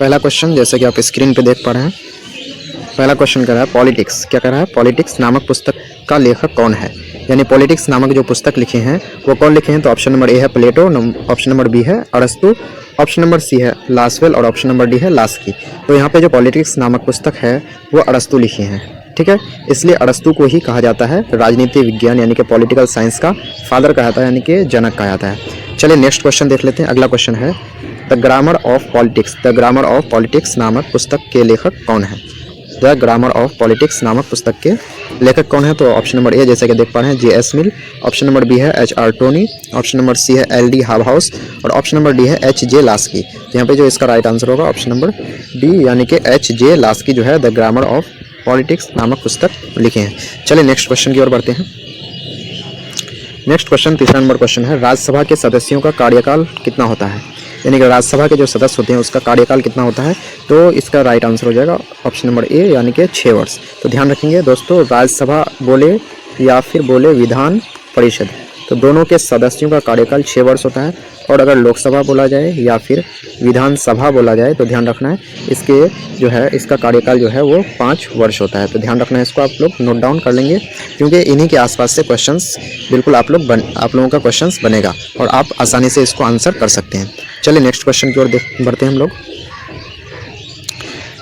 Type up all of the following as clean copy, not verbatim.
पहला क्वेश्चन जैसे कि आप स्क्रीन पे देख पा रहे हैं, पहला क्वेश्चन कह रहा है पॉलिटिक्स। क्या कह रहा है? पॉलिटिक्स नामक पुस्तक का लेखक कौन है? यानी पॉलिटिक्स नामक जो पुस्तक लिखे हैं वो कौन लिखे हैं? तो ऑप्शन नंबर ए है प्लेटो, ऑप्शन नंबर बी है अरस्तु, ऑप्शन नंबर सी है लास्वेल और ऑप्शन नंबर डी है लास्की। तो यहाँ पे जो पॉलिटिक्स नामक पुस्तक है वो अरस्तु लिखी है। ठीक है, इसलिए अरस्तु को ही कहा जाता है राजनीति विज्ञान यानी कि पॉलिटिकल साइंस का फादर कहा जाता है, यानी कि जनक कहा जाता है। चलिए नेक्स्ट क्वेश्चन देख लेते हैं। अगला क्वेश्चन है the grammar of politics. The grammar of politics नामक पुस्तक के लेखक कौन है? द ग्रामर ऑफ पॉलिटिक्स नामक पुस्तक के लेखक कौन है? तो ऑप्शन नंबर ए जैसे कि देख पा रहे हैं J S. Mill, option number B है H R. Tawney, option number C है एल.डी. हावहाउस और ऑप्शन नंबर डी है एच.जे. लास्की। तो यहाँ पे जो इसका राइट आंसर होगा ऑप्शन नंबर डी यानी कि एच.जे. लास्की जो है द ग्रामर ऑफ पॉलिटिक्स नामक पुस्तक लिखे हैं। चलिए नेक्स्ट क्वेश्चन की ओर बढ़ते हैं। नेक्स्ट क्वेश्चन तीसरा नंबर क्वेश्चन है राज्यसभा के सदस्यों का कार्यकाल कितना होता है? यानी कि राज्यसभा के जो सदस्य होते हैं उसका कार्यकाल कितना होता है? तो इसका राइट आंसर हो जाएगा ऑप्शन नंबर ए यानी कि 6 वर्ष। तो ध्यान रखेंगे दोस्तों, राज्यसभा बोले या फिर बोले विधान परिषद, तो दोनों के सदस्यों का कार्यकाल 6 वर्ष होता है। और अगर लोकसभा बोला जाए या फिर विधानसभा बोला जाए तो ध्यान रखना है इसके जो है इसका कार्यकाल जो है वो 5 वर्ष होता है। तो ध्यान रखना है, इसको आप लोग नोट डाउन कर लेंगे क्योंकि इन्हीं के आसपास से क्वेश्चंस बिल्कुल आप लोगों का क्वेश्चंस बनेगा और आप आसानी से इसको आंसर कर सकते हैं। चलिए नेक्स्ट क्वेश्चन की ओर बढ़ते हैं हम लोग।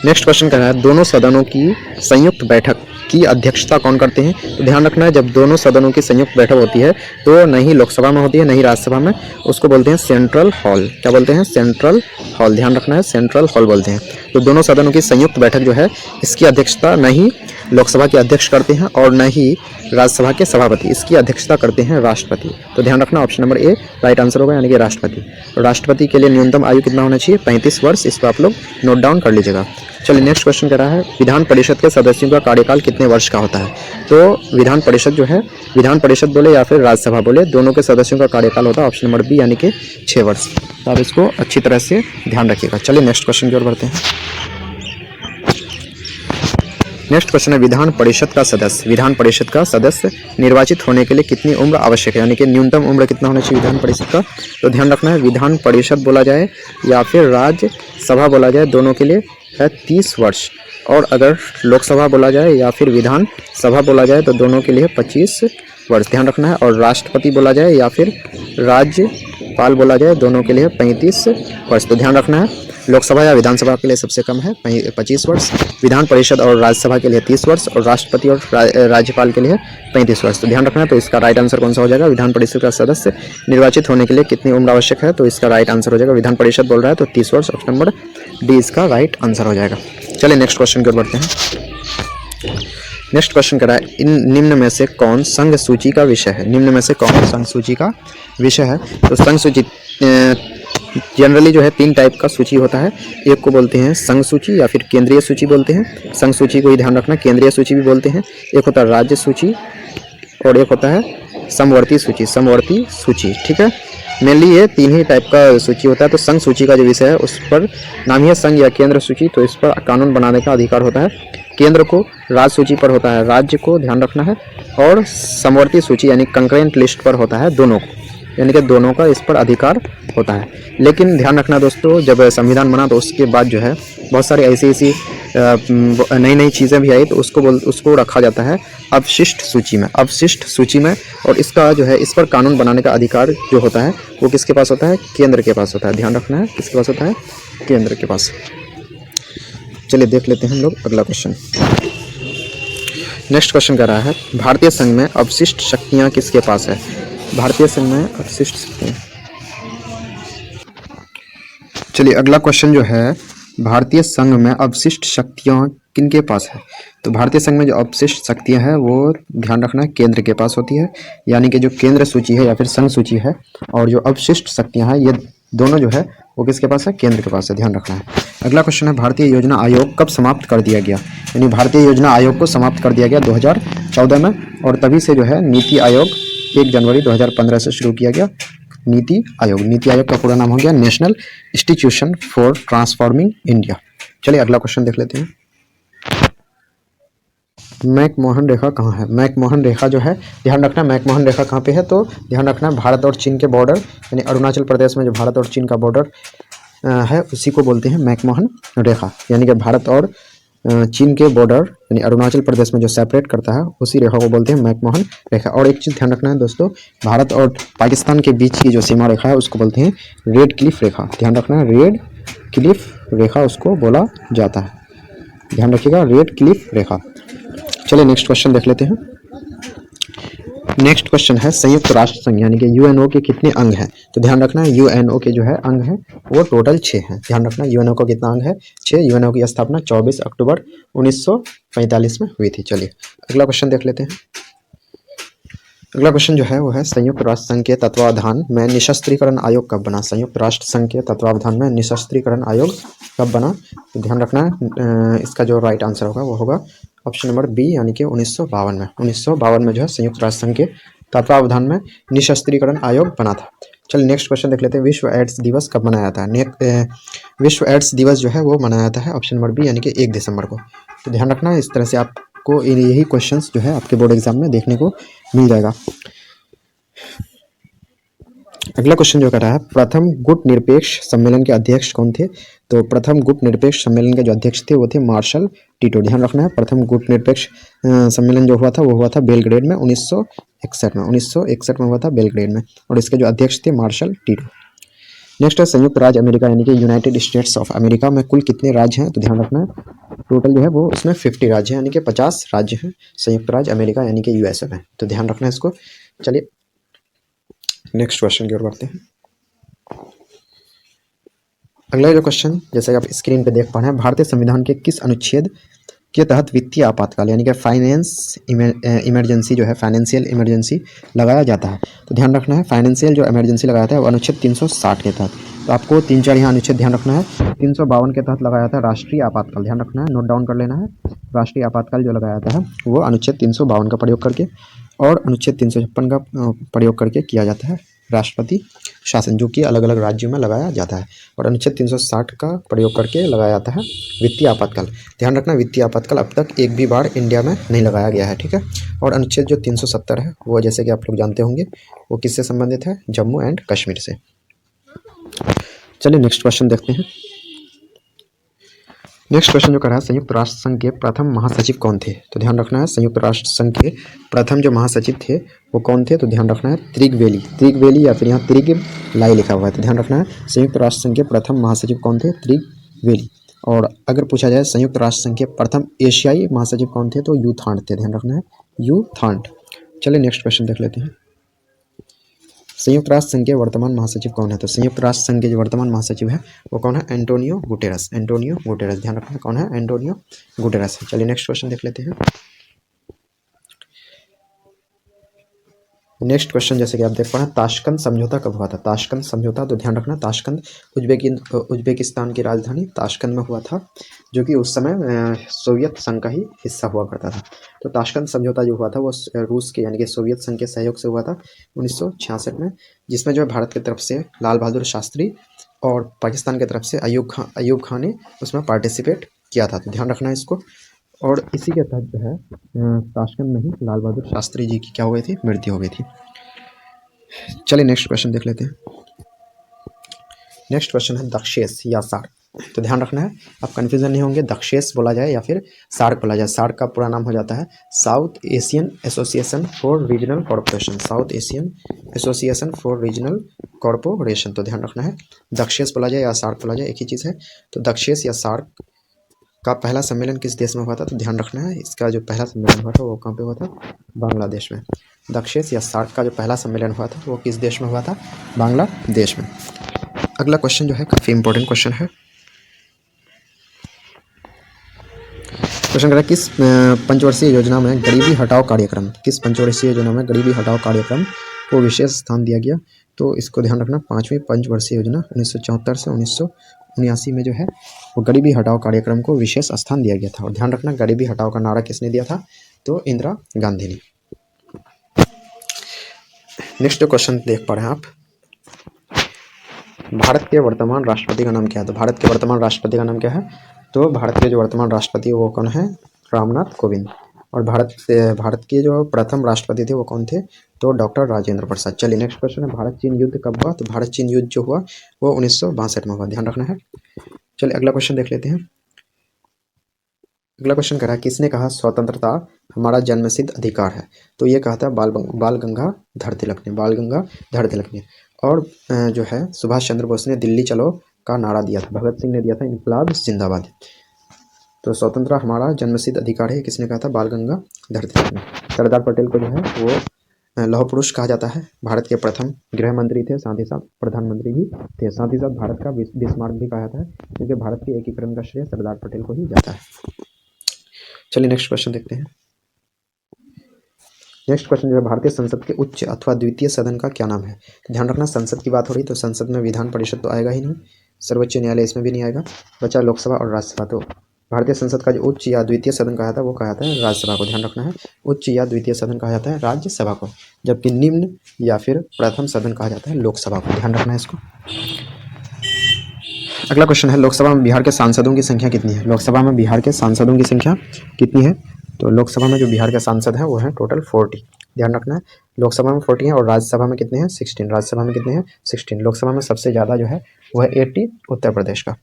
नेक्स्ट क्वेश्चन कह रहा है दोनों सदनों की संयुक्त बैठक की अध्यक्षता कौन करते हैं? तो ध्यान रखना है जब दोनों सदनों की संयुक्त बैठक होती है तो नहीं लोकसभा में होती है नहीं राज्यसभा में, उसको बोलते हैं सेंट्रल हॉल। क्या बोलते हैं? Central hall. ध्यान रखना है सेंट्रल हॉल बोलते हैं। तो दोनों सदनों की संयुक्त बैठक जो है इसकी अध्यक्षता न ही लोकसभा के अध्यक्ष करते हैं और न ही राज्यसभा के सभापति, इसकी अध्यक्षता करते हैं राष्ट्रपति। तो ध्यान रखना option number A right answer होगा यानी कि राष्ट्रपति। तो राष्ट्रपति के लिए न्यूनतम आयु कितना होना चाहिए? 35 वर्ष। इसको आप लोग नोट डाउन कर लीजिएगा। चलिए नेक्स्ट क्वेश्चन कह रहा है विधान परिषद के सदस्यों का कार्यकाल कितने वर्ष का होता है? तो विधान परिषद जो है, विधान परिषद बोले या फिर राज्यसभा बोले, दोनों के सदस्यों का कार्यकाल होता है ऑप्शन नंबर बी यानी कि 6 वर्ष। तो आप इसको अच्छी तरह से ध्यान रखिएगा। चलिए नेक्स्ट क्वेश्चन की ओर बढ़ते हैं। नेक्स्ट क्वेश्चन है विधान परिषद का सदस्य निर्वाचित होने के लिए कितनी उम्र आवश्यक है? यानी कि न्यूनतम उम्र कितना होना चाहिए विधान परिषद का? तो ध्यान रखना है विधान परिषद बोला जाए या फिर राज्यसभा बोला जाए दोनों के लिए है 30 वर्ष और अगर लोकसभा बोला जाए या फिर विधान सभा बोला जाए तो दोनों के लिए 25 वर्ष। ध्यान रखना है। और राष्ट्रपति बोला जाए या फिर राज्यपाल बोला जाए दोनों के लिए 35 वर्ष। तो ध्यान रखना है लोकसभा या विधानसभा के लिए सबसे कम है 25 वर्ष, विधान परिषद और राज्यसभा के लिए 30 वर्ष और राष्ट्रपति और राज्यपाल के लिए 35 वर्ष। तो ध्यान रखना है। तो इसका राइट आंसर कौन सा हो जाएगा? विधान परिषद का सदस्य निर्वाचित होने के लिए कितनी उम्र आवश्यक है? तो इसका राइट आंसर हो जाएगा विधान परिषद बोल रहा है तो 30 वर्ष, ऑप्शन नंबर डी इसका राइट आंसर हो जाएगा। चलिए नेक्स्ट क्वेश्चन की ओर बढ़ते हैं। नेक्स्ट क्वेश्चन कह रहा है इन निम्न में से कौन संघ सूची का विषय है? निम्न में से कौन संघ सूची का विषय है? तो संघ सूची जनरली जो है 3 टाइप का सूची होता है। एक को बोलते हैं संघ सूची या फिर केंद्रीय सूची बोलते हैं। संघ सूची को ही ध्यान रखना, केंद्रीय सूची भी बोलते हैं। एक होता है राज्य सूची और एक होता है समवर्ती सूची। ठीक है, मेनली ये 3 ही टाइप का सूची होता है। तो संघ सूची का जो विषय है उस पर नाम ही है संघ या केंद्र सूची, तो इस पर कानून बनाने का अधिकार होता है। केंद्र को राज्य सूची पर होता है राज्य को, ध्यान रखना है। और समवर्ती सूची यानी कंकरेंट लिस्ट पर होता है दोनों को, यानी कि दोनों का इस पर अधिकार होता है। लेकिन ध्यान रखना दोस्तों, जब संविधान बना तो उसके बाद जो है बहुत सारी ऐसी नई चीज़ें भी आई तो उसको रखा जाता है अवशिष्ट सूची में। और इसका जो है इस पर कानून बनाने का अधिकार जो होता है वो किसके पास होता है? केंद्र के पास होता है। ध्यान रखना है किसके पास होता है? केंद्र के पास। चलिए देख लेते हैं हम लोग अगला क्वेश्चन। नेक्स्ट क्वेश्चन कह रहा है भारतीय संघ में अवशिष्ट शक्तियाँ किसके पास है? भारतीय संघ में अवशिष्ट शक्तियाँ। चलिए अगला क्वेश्चन जो है भारतीय संघ में अवशिष्ट शक्तियाँ किनके पास है? तो भारतीय संघ में जो अवशिष्ट शक्तियाँ हैं वो ध्यान रखना है केंद्र के पास होती है। यानी कि जो केंद्र सूची है या फिर संघ सूची है और जो अवशिष्ट शक्तियाँ हैं ये दोनों जो है वो किसके पास है? केंद्र के पास है। ध्यान रखना है। अगला क्वेश्चन है भारतीय योजना आयोग कब समाप्त कर दिया गया? यानी भारतीय योजना आयोग को समाप्त कर दिया गया 2014 में और तभी से जो है नीति आयोग 1 जनवरी 2015 से शुरू किया गया नीति आयोग का पूरा नाम हो गया national institution for transforming India. चलिए अगला क्वेश्चन देख लेते हैं। मैकमोहन रेखा कहाँ है? मैकमोहन रेखा जो है ध्यान रखना, मैकमोहन रेखा कहाँ पे है? तो ध्यान रखना भारत और चीन के बॉर्डर यानी अरुणाचल प्रदेश में जो भारत और चीन का बॉर्डर है उसी को बोलते हैं मैकमोहन रेखा, यानी कि भारत और चीन के बॉर्डर यानी अरुणाचल प्रदेश में जो सेपरेट करता है उसी रेखा को बोलते हैं मैकमोहन रेखा। और एक चीज़ ध्यान रखना है दोस्तों, भारत और पाकिस्तान के बीच की जो सीमा रेखा है उसको बोलते हैं रेड क्लिफ रेखा। ध्यान रखना है, रेड क्लिफ रेखा उसको बोला जाता है, ध्यान रखिएगा, रेड क्लिफ रेखा। चलिए नेक्स्ट क्वेश्चन देख लेते हैं। नेक्स्ट क्वेश्चन है संयुक्त राष्ट्र संघ यानी कि यूएनओ के कितने अंग हैं? तो ध्यान रखना है यूएनओ के जो है अंग हैं वो टोटल 6 हैं। ध्यान रखना यूएनओ का कितना अंग है? 6। यूएनओ की स्थापना 24 अक्टूबर 1945 में हुई थी। चलिए अगला क्वेश्चन देख लेते हैं। अगला क्वेश्चन जो है वो है संयुक्त राष्ट्र संघ के तत्वावधान में निशस्त्रीकरण आयोग कब बना? संयुक्त राष्ट्र संघ के तत्वावधान में निशस्त्रीकरण आयोग कब बना? तो ध्यान रखना है इसका जो राइट आंसर होगा वो होगा ऑप्शन नंबर बी यानी कि 1952 में। 1952 में जो है संयुक्त राष्ट्र संघ के तत्वावधान में निशस्त्रीकरण आयोग बना था। चलिए नेक्स्ट क्वेश्चन देख लेते हैं। विश्व एड्स दिवस कब मनाया जाता है? विश्व एड्स दिवस जो है वो मनाया जाता है ऑप्शन नंबर बी यानी कि 1 दिसंबर को। तो ध्यान रखना है इस तरह से आपको यही क्वेश्चंस जो है आपके बोर्ड एग्जाम में देखने को मिल जाएगा। अगला क्वेश्चन जो कर रहा है प्रथम गुट निरपेक्ष सम्मेलन के अध्यक्ष कौन थे? तो प्रथम गुट निरपेक्ष सम्मेलन के जो अध्यक्ष थे वो थे मार्शल टीटो। ध्यान रखना है प्रथम गुट निरपेक्ष सम्मेलन जो हुआ था वो हुआ था बेलग्रेड में 1961 में। 1961 में हुआ था बेलग्रेड में और इसके जो अध्यक्ष थे मार्शल टीटो। नेक्स्ट है संयुक्त राज्य अमेरिका यानी कि यूनाइटेड स्टेट्स ऑफ अमेरिका में कुल कितने राज्य हैं? तो ध्यान रखना है टोटल जो है वो उसमें 50 राज्य हैं यानी कि 50 राज्य हैं संयुक्त राज्य अमेरिका यानी कि यूएसए में। तो ध्यान रखना है इसको। चलिए नेक्स्ट क्वेश्चन की ओर बढ़ते हैं। अगला जो क्वेश्चन जैसे आप स्क्रीन पे देख पा रहे हैं भारतीय संविधान के किस अनुच्छेद के तहत वित्तीय आपातकाल यानी कि फाइनेंस इमरजेंसी जो है फाइनेंशियल इमरजेंसी लगाया जाता है? तो ध्यान रखना है फाइनेंशियल जो इमरजेंसी लगाया जाता है वो अनुच्छेद 360 के तहत। तो आपको 3-4 यहाँ अनुच्छेद ध्यान रखना है। 352 के तहत लगाया जाता है राष्ट्रीय आपातकाल, ध्यान रखना है, नोट डाउन कर लेना है। राष्ट्रीय आपातकाल जो लगाया जाता है वो अनुच्छेद 352 का प्रयोग करके और अनुच्छेद 356 का प्रयोग करके किया जाता है राष्ट्रपति शासन, जो कि अलग अलग राज्यों में लगाया जाता है। और अनुच्छेद 360 का प्रयोग करके लगाया जाता है वित्तीय आपातकाल। ध्यान रखना वित्तीय आपातकाल अब तक एक भी बार इंडिया में नहीं लगाया गया है, ठीक है। और अनुच्छेद जो 370 है वो जैसे कि आप लोग जानते होंगे वो किससे संबंधित है? जम्मू एंड कश्मीर से। चलिए नेक्स्ट क्वेश्चन देखते हैं। नेक्स्ट क्वेश्चन जो कर रहा है संयुक्त राष्ट्र संघ के प्रथम महासचिव कौन थे? तो ध्यान रखना है संयुक्त राष्ट्र संघ के प्रथम जो महासचिव थे वो कौन थे? तो ध्यान रखना है त्रिगवेली या फिर यहाँ त्रिगलाई लिखा हुआ है। तो ध्यान रखना है संयुक्त राष्ट्र संघ के प्रथम महासचिव कौन थे? त्रिगवेली। और अगर पूछा जाए संयुक्त राष्ट्र संघ के प्रथम एशियाई महासचिव कौन थे? तो यू थांट थे, ध्यान रखना है यू थांट। चलिए नेक्स्ट क्वेश्चन देख लेते हैं। संयुक्त राष्ट्र संघ के वर्तमान महासचिव कौन है? तो संयुक्त राष्ट्र संघ के जो वर्तमान महासचिव है वो कौन है? Antonio Guterres. एंटोनियो गुटेरस, ध्यान रखना कौन है? Antonio Guterres. चलिए नेक्स्ट क्वेश्चन देख लेते हैं। नेक्स्ट क्वेश्चन जैसे कि आप देख पा रहे हैं ताशकंद समझौता कब हुआ था? ताशकंद समझौता, तो ध्यान रखना ताशकंद उज्बेकिस्तान की राजधानी ताशकंद में हुआ था, जो कि उस समय सोवियत संघ का ही हिस्सा हुआ करता था। तो ताशकंद समझौता जो हुआ था वो रूस के यानी कि सोवियत संघ के सहयोग से हुआ था 1966 में, जिसमें जो है भारत की तरफ से लाल बहादुर शास्त्री और पाकिस्तान की तरफ से अयूब खान ने उसमें पार्टिसिपेट किया था। तो ध्यान रखना इसको। और इसी के तहत जो है ताशकंद में ही लाल बहादुर शास्त्री जी की क्या हो गई थी? मृत्यु हो गई थी। चलिए नेक्स्ट क्वेश्चन देख लेते हैं। नेक्स्ट क्वेश्चन है दक्षेस या सार्क। तो ध्यान रखना है आप कंफ्यूजन नहीं होंगे, दक्षेस बोला जाए या फिर सार्क बोला जाए। सार्क का पूरा नाम हो जाता है south Asian Association for Regional corporation. South Asian Association for Regional corporation. तो ध्यान रखना है दक्षेस बोला जाए या सार्क बोला जाए एक ही चीज़ है। तो दक्षेस या सार्क का पहला सम्मेलन किस देश में हुआ था? तो ध्यान रखना है इसका जो पहला सम्मेलन हुआ था वो कहाँ पे हुआ था? बांग्लादेश में। दक्षेस या सार्क का जो पहला सम्मेलन हुआ था वो किस देश में हुआ था? बांग्लादेश में। अगला क्वेश्चन जो है काफ़ी इंपॉर्टेंट क्वेश्चन है। क्वेश्चन कह रहा है किस पंचवर्षीय योजना में गरीबी हटाओ कार्यक्रम, किस पंचवर्षीय योजना में गरीबी हटाओ कार्यक्रम को विशेष स्थान दिया गया? तो इसको ध्यान रखना 5वीं पंचवर्षीय योजना 1974 से 1979 में जो है वो गरीबी हटाओ कार्यक्रम को विशेष स्थान दिया गया था। और ध्यान रखना गरीबी हटाओ का नारा किसने दिया था? तो इंदिरा गांधी ने। नेक्स्ट जो क्वेश्चन देख पा रहे हैं आप, भारत के वर्तमान राष्ट्रपति का नाम क्या है? तो भारत के वर्तमान राष्ट्रपति का नाम क्या है? तो भारत के जो वर्तमान राष्ट्रपति वो कौन है? रामनाथ कोविंद। और भारत के जो प्रथम राष्ट्रपति थे वो कौन थे? तो डॉक्टर राजेंद्र प्रसाद। चलिए नेक्स्ट क्वेश्चन है, भारत चीन युद्ध कब हुआ? तो भारत चीन युद्ध जो हुआ वो 1962 में हुआ, ध्यान रखना है। चलिए अगला क्वेश्चन देख लेते हैं। अगला क्वेश्चन कह रहा है, किसने कहा स्वतंत्रता हमारा जन्मसिद्ध अधिकार है? तो ये कहा था बाल गंगाधर तिलक ने, बाल गंगाधर तिलक ने। और जो है सुभाष चंद्र बोस ने दिल्ली चलो का नारा दिया था, भगत सिंह ने दिया था इनकलाब जिंदाबाद। तो स्वतंत्रता हमारा जन्मसिद्ध अधिकार है, किसने कहा था? बाल गंगाधर तिलक ने। सरदार पटेल को जो है वो लौह पुरुष कहा जाता है, भारत के प्रथम गृह मंत्री थे, साथ ही साथ प्रधानमंत्री भी थे, साथ ही साथ भारत का बिस्मार्क भी कहा जाता है, क्योंकि भारत के एकीकरण का श्रेय सरदार पटेल को ही जाता है। चलिए नेक्स्ट क्वेश्चन देखते हैं। नेक्स्ट क्वेश्चन जो है, भारतीय संसद के उच्च अथवा द्वितीय सदन का क्या नाम है? ध्यान रखना, संसद की बात हो रही तो संसद में विधान परिषद तो आएगा ही नहीं, सर्वोच्च न्यायालय इसमें भी नहीं आएगा, बचा लोकसभा और राज्यसभा। तो भारतीय संसद का जो उच्च या द्वितीय सदन कहा जाता है वो कहा जाता है राज्यसभा को, ध्यान रखना है। उच्च या द्वितीय सदन कहा जाता है राज्यसभा को, जबकि निम्न या फिर प्रथम सदन कहा जाता है लोकसभा को, ध्यान रखना है इसको। अगला क्वेश्चन है, लोकसभा में बिहार के सांसदों की संख्या कितनी है? लोकसभा में बिहार के सांसदों की संख्या कितनी है? तो लोकसभा में जो बिहार के सांसद हैं वो हैं टोटल 40, ध्यान रखना है। लोकसभा में 40 है और राज्यसभा में कितने हैं? 16। राज्यसभा में कितने हैं? 16। लोकसभा में सबसे ज़्यादा जो है वो है 80, उत्तर प्रदेश का।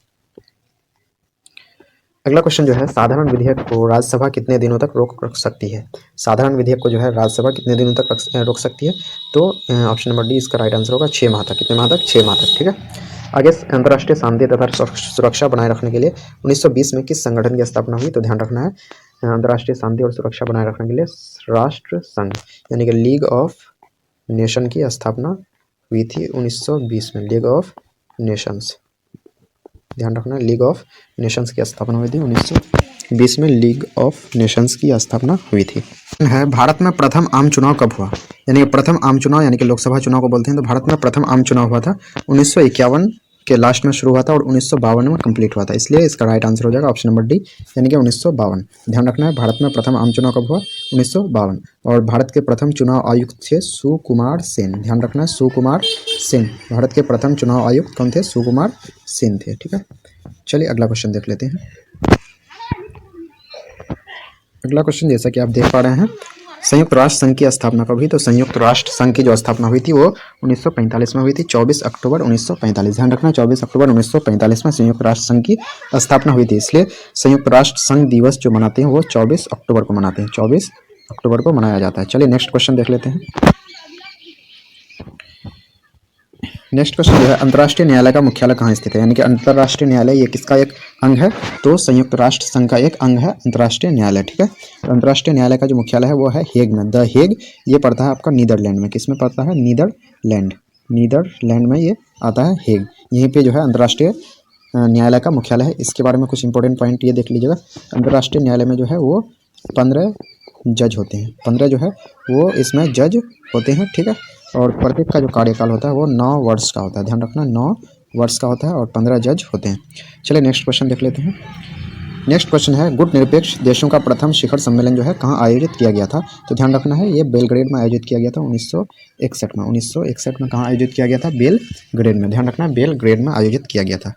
अगला क्वेश्चन जो है, साधारण विधेयक को राज्यसभा कितने दिनों तक रोक सकती है? साधारण विधेयक को जो है राज्यसभा कितने दिनों तक रोक सकती है? तो ऑप्शन नंबर डी इसका राइट आंसर होगा 6 माह तक। कितने माह तक? 6 माह तक, ठीक है। आगे, अंतर्राष्ट्रीय शांति तथा सुरक्षा बनाए रखने के लिए 1920 में किस संगठन की स्थापना हुई? तो ध्यान रखना है, अंतर्राष्ट्रीय शांति और सुरक्षा बनाए रखने के लिए राष्ट्र संघ यानी कि लीग ऑफ नेशन की स्थापना हुई थी 1920 में। लीग ऑफ नेशंस, ध्यान रखना, लीग ऑफ नेशंस की स्थापना हुई थी 1920 में। लीग ऑफ नेशंस की स्थापना हुई थी। है, भारत में प्रथम आम चुनाव कब हुआ? यानी कि प्रथम आम चुनाव यानी कि लोकसभा चुनाव को बोलते हैं। तो भारत में प्रथम आम चुनाव हुआ था 1951 के लास्ट में शुरू हुआ था और 1952 में कंप्लीट हुआ था, इसलिए इसका राइट आंसर हो जाएगा ऑप्शन नंबर डी यानी कि 1952। ध्यान रखना है, भारत में प्रथम आम चुनाव कब हुआ? 1952। और भारत के प्रथम चुनाव आयुक्त थे सुकुमार सेन, ध्यान रखना है, सुकुमार सेन। भारत के प्रथम चुनाव आयुक्त कौन थे? सुकुमार सेन थे, ठीक है। चलिए अगला क्वेश्चन देख लेते हैं। अगला क्वेश्चन जैसा कि आप देख पा रहे हैं, संयुक्त राष्ट्र संघ की स्थापना कब हुई? तो संयुक्त राष्ट्र संघ की जो स्थापना हुई थी वो 1945 में हुई थी, 24 अक्टूबर 1945। ध्यान रखना, 24 अक्टूबर 1945 में संयुक्त राष्ट्र संघ की स्थापना हुई थी, इसलिए संयुक्त राष्ट्र संघ दिवस जो मनाते हैं वो 24 अक्टूबर को मनाते हैं, 24 अक्टूबर को मनाया जाता है। चलिए नेक्स्ट क्वेश्चन देख लेते हैं। नेक्स्ट क्वेश्चन जो है, अंतर्राष्ट्रीय न्यायालय का मुख्यालय कहाँ स्थित है? यानी कि अंतर्राष्ट्रीय न्यायालय ये किसका एक अंग है? तो संयुक्त राष्ट्र संघ का एक अंग है अंतर्राष्ट्रीय न्यायालय, ठीक है। तो अंतर्राष्ट्रीय न्यायालय का जो मुख्यालय है वो है हेग में, द हेग। ये पड़ता है आपका नीदरलैंड में। किस में पड़ता है? नीदरलैंड, नीदरलैंड में ये आता है हेग। यहीं पे जो है अंतर्राष्ट्रीय न्यायालय का मुख्यालय है। इसके बारे में कुछ इंपॉर्टेंट पॉइंट ये देख लीजिएगा, अंतर्राष्ट्रीय न्यायालय में जो है वो 15 जज होते हैं, 15 जो है वो इसमें जज होते हैं, ठीक है। और प्रत्येक का जो कार्यकाल होता है वो 9 वर्ष का होता है, ध्यान रखना 9 वर्ष का होता है और 15 जज होते हैं। चलिए नेक्स्ट क्वेश्चन देख लेते हैं। नेक्स्ट क्वेश्चन है, गुट निरपेक्ष देशों का प्रथम शिखर सम्मेलन जो है कहाँ आयोजित किया गया था? तो ध्यान रखना है, ये बेलग्रेड में आयोजित किया गया था 1961 में। 1961 में कहाँ आयोजित किया गया था? बेलग्रेड में, ध्यान रखना, बेलग्रेड में आयोजित किया गया था।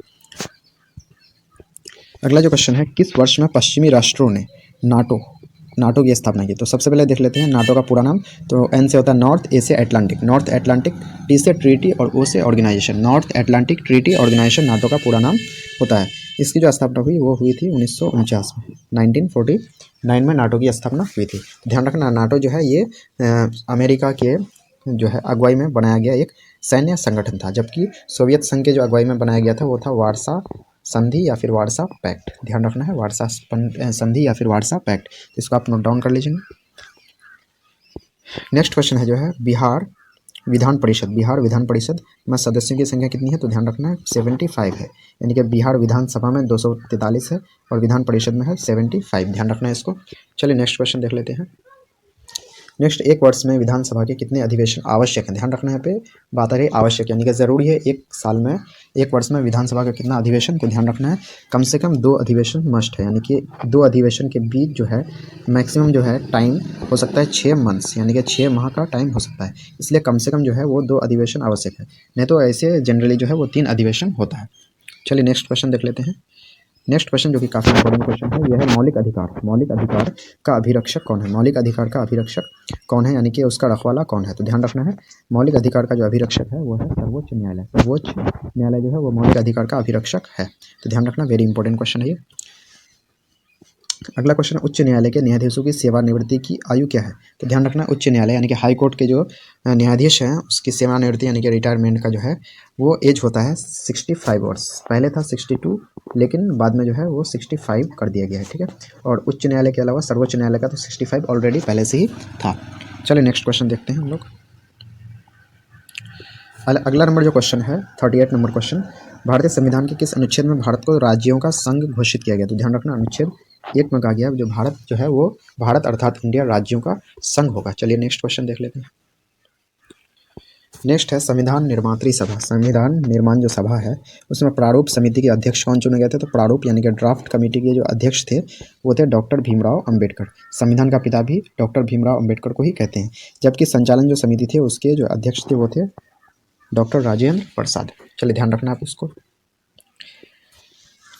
अगला जो क्वेश्चन है, किस वर्ष में पश्चिमी राष्ट्रों ने नाटो की स्थापना की? तो सबसे पहले देख लेते हैं नाटो का पूरा नाम। तो एन से होता है नॉर्थ, ए से एटलांटिक, नॉर्थ एटलांटिक, टी से ट्रीटी और ओ से organisation. North Atlantic Treaty Organisation NATO का पूरा नाम होता है। इसकी जो स्थापना हुई वो हुई थी 1949 में, 1949 में नाटो की स्थापना हुई थी। ध्यान रखना, नाटो जो है ये अमेरिका के जो है अगुवाई में बनाया गया एक सैन्य संगठन था, जबकि सोवियत संघ के जो अगुवाई में बनाया गया था वो था वार्सा संधि या फिर वार्सा पैक्ट। ध्यान रखना है, वार्सा संधि या फिर वार्सा पैक्ट, इसको आप नोट डाउन कर लीजिए। नेक्स्ट क्वेश्चन है जो है, बिहार विधान परिषद में सदस्यों की संख्या कितनी है? तो ध्यान रखना है 75 है, यानी कि बिहार विधानसभा में 243 है और विधान परिषद में है 75, ध्यान रखना है इसको। चलिए नेक्स्ट क्वेश्चन देख लेते हैं। नेक्स्ट, एक वर्ष में विधानसभा के कितने अधिवेशन आवश्यक हैं? ध्यान रखना, यहाँ पे बात आ रही है आवश्यक, यानी कि ज़रूरी है एक साल में, एक वर्ष में विधानसभा का कितना अधिवेशन को ध्यान रखना है। कम से कम 2 अधिवेशन मस्ट है, यानी कि 2 अधिवेशन के बीच जो है मैक्सिमम जो है टाइम हो सकता है 6 मंथ्स, यानी कि 6 माह का टाइम हो सकता है, इसलिए कम से कम जो है वो 2 अधिवेशन आवश्यक है, नहीं तो ऐसे जनरली जो है वो 3 अधिवेशन होता है। चलिए नेक्स्ट क्वेश्चन देख लेते हैं। नेक्स्ट क्वेश्चन जो कि काफ़ी इंपॉर्टेंट क्वेश्चन है, यह है मौलिक अधिकार। मौलिक अधिकार का अभिरक्षक कौन है? मौलिक अधिकार का अभिरक्षक कौन है, यानी कि उसका रखवाला कौन है? तो ध्यान रखना है, मौलिक अधिकार का जो अभिरक्षक है वो है सर्वोच्च न्यायालय। सर्वोच्च न्यायालय जो है वो मौलिक अधिकार का अभिरक्षक है। तो ध्यान रखना, वेरी इंपॉर्टेंट क्वेश्चन है ये। अगला क्वेश्चन, उच्च न्यायालय के न्यायाधीशों की सेवानिवृत्ति की आयु क्या है? तो ध्यान रखना, उच्च न्यायालय यानी कि हाई कोर्ट के जो न्यायाधीश हैं उसकी सेवानिवृत्ति यानी कि रिटायरमेंट का जो है वो एज होता है 65 वर्ष। पहले था 62, लेकिन बाद में जो है वो 65 कर दिया गया है, ठीक है। और उच्च न्यायालय के अलावा सर्वोच्च न्यायालय का तो 65 ऑलरेडी पहले से ही था। चलिए नेक्स्ट क्वेश्चन देखते हैं हम लोग। अगला नंबर जो क्वेश्चन है 38 नंबर क्वेश्चन, भारतीय संविधान के किस अनुच्छेद में भारत को राज्यों का संघ घोषित किया गया? तो ध्यान रखना, अनुच्छेद 1 में कहा गया जो भारत जो है वो भारत अर्थात इंडिया राज्यों का संघ होगा। चलिए नेक्स्ट क्वेश्चन देख लेते हैं। नेक्स्ट है संविधान निर्मात्री सभा। संविधान निर्माण जो सभा है उसमें प्रारूप समिति के अध्यक्ष कौन चुने गए थे? तो प्रारूप यानी कि ड्राफ्ट कमेटी के जो अध्यक्ष थे वो थे डॉक्टर भीमराव अंबेडकर। संविधान का पिता भी डॉक्टर भीमराव अंबेडकर को ही कहते हैं, जबकि संचालन जो समिति थे उसके जो अध्यक्ष थे वो थे डॉक्टर राजेंद्र प्रसाद। चलिए ध्यान रखना आप उसको।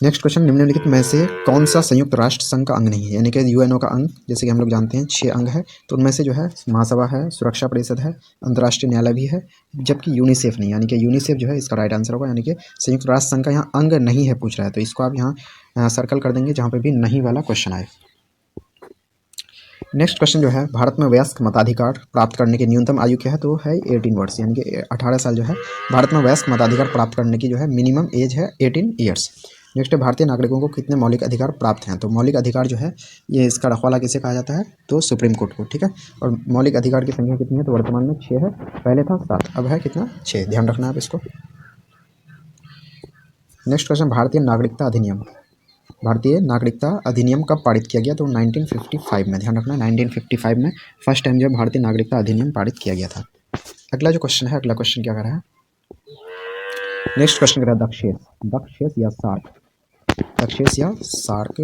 नेक्स्ट क्वेश्चन, निम्नलिखित में से कौन सा संयुक्त राष्ट्र संघ का अंग नहीं है? यानी कि यूएनओ का अंग, जैसे कि हम लोग जानते हैं 6 अंग है, तो उनमें से जो है महासभा है, सुरक्षा परिषद है, अंतर्राष्ट्रीय न्यायालय भी है, जबकि यूनिसेफ नहीं, यानी कि यूनिसेफ जो है इसका राइट आंसर होगा, यानी कि संयुक्त राष्ट्र संघ का यहाँ अंग नहीं है पूछ रहा है, तो इसको आप यहाँ सर्कल कर देंगे जहाँ पर भी नहीं वाला क्वेश्चन आए। नेक्स्ट क्वेश्चन जो है, भारत में वयस्क मताधिकार प्राप्त करने की न्यूनतम आयु क्या है? तो है 18 वर्ष, यानी कि 18 साल जो है भारत में वयस्क मताधिकार प्राप्त करने की जो है मिनिमम एज है 18 ईयर्स। नेक्स्ट है, भारतीय नागरिकों को कितने मौलिक अधिकार प्राप्त हैं? तो मौलिक अधिकार जो है ये इसका रखवाला किसे कहा जाता है? तो सुप्रीम कोर्ट को, ठीक है। और मौलिक अधिकार की संख्या कितनी है? तो वर्तमान में 6 है, पहले था 7, अब है कितना? 6। ध्यान रखना आप इसको। नेक्स्ट क्वेश्चन, भारतीय नागरिकता अधिनियम। भारतीय नागरिकता अधिनियम कब पारित किया गया? तो 1955 में। ध्यान रखना 1955 में फर्स्ट टाइम जो भारतीय नागरिकता अधिनियम पारित किया गया था। अगला जो क्वेश्चन है, अगला क्वेश्चन क्या कर रहा है? नेक्स्ट क्वेश्चन कर रहा है दक्षेस। दक्षेस या सार्क, दक्षेस या सार्क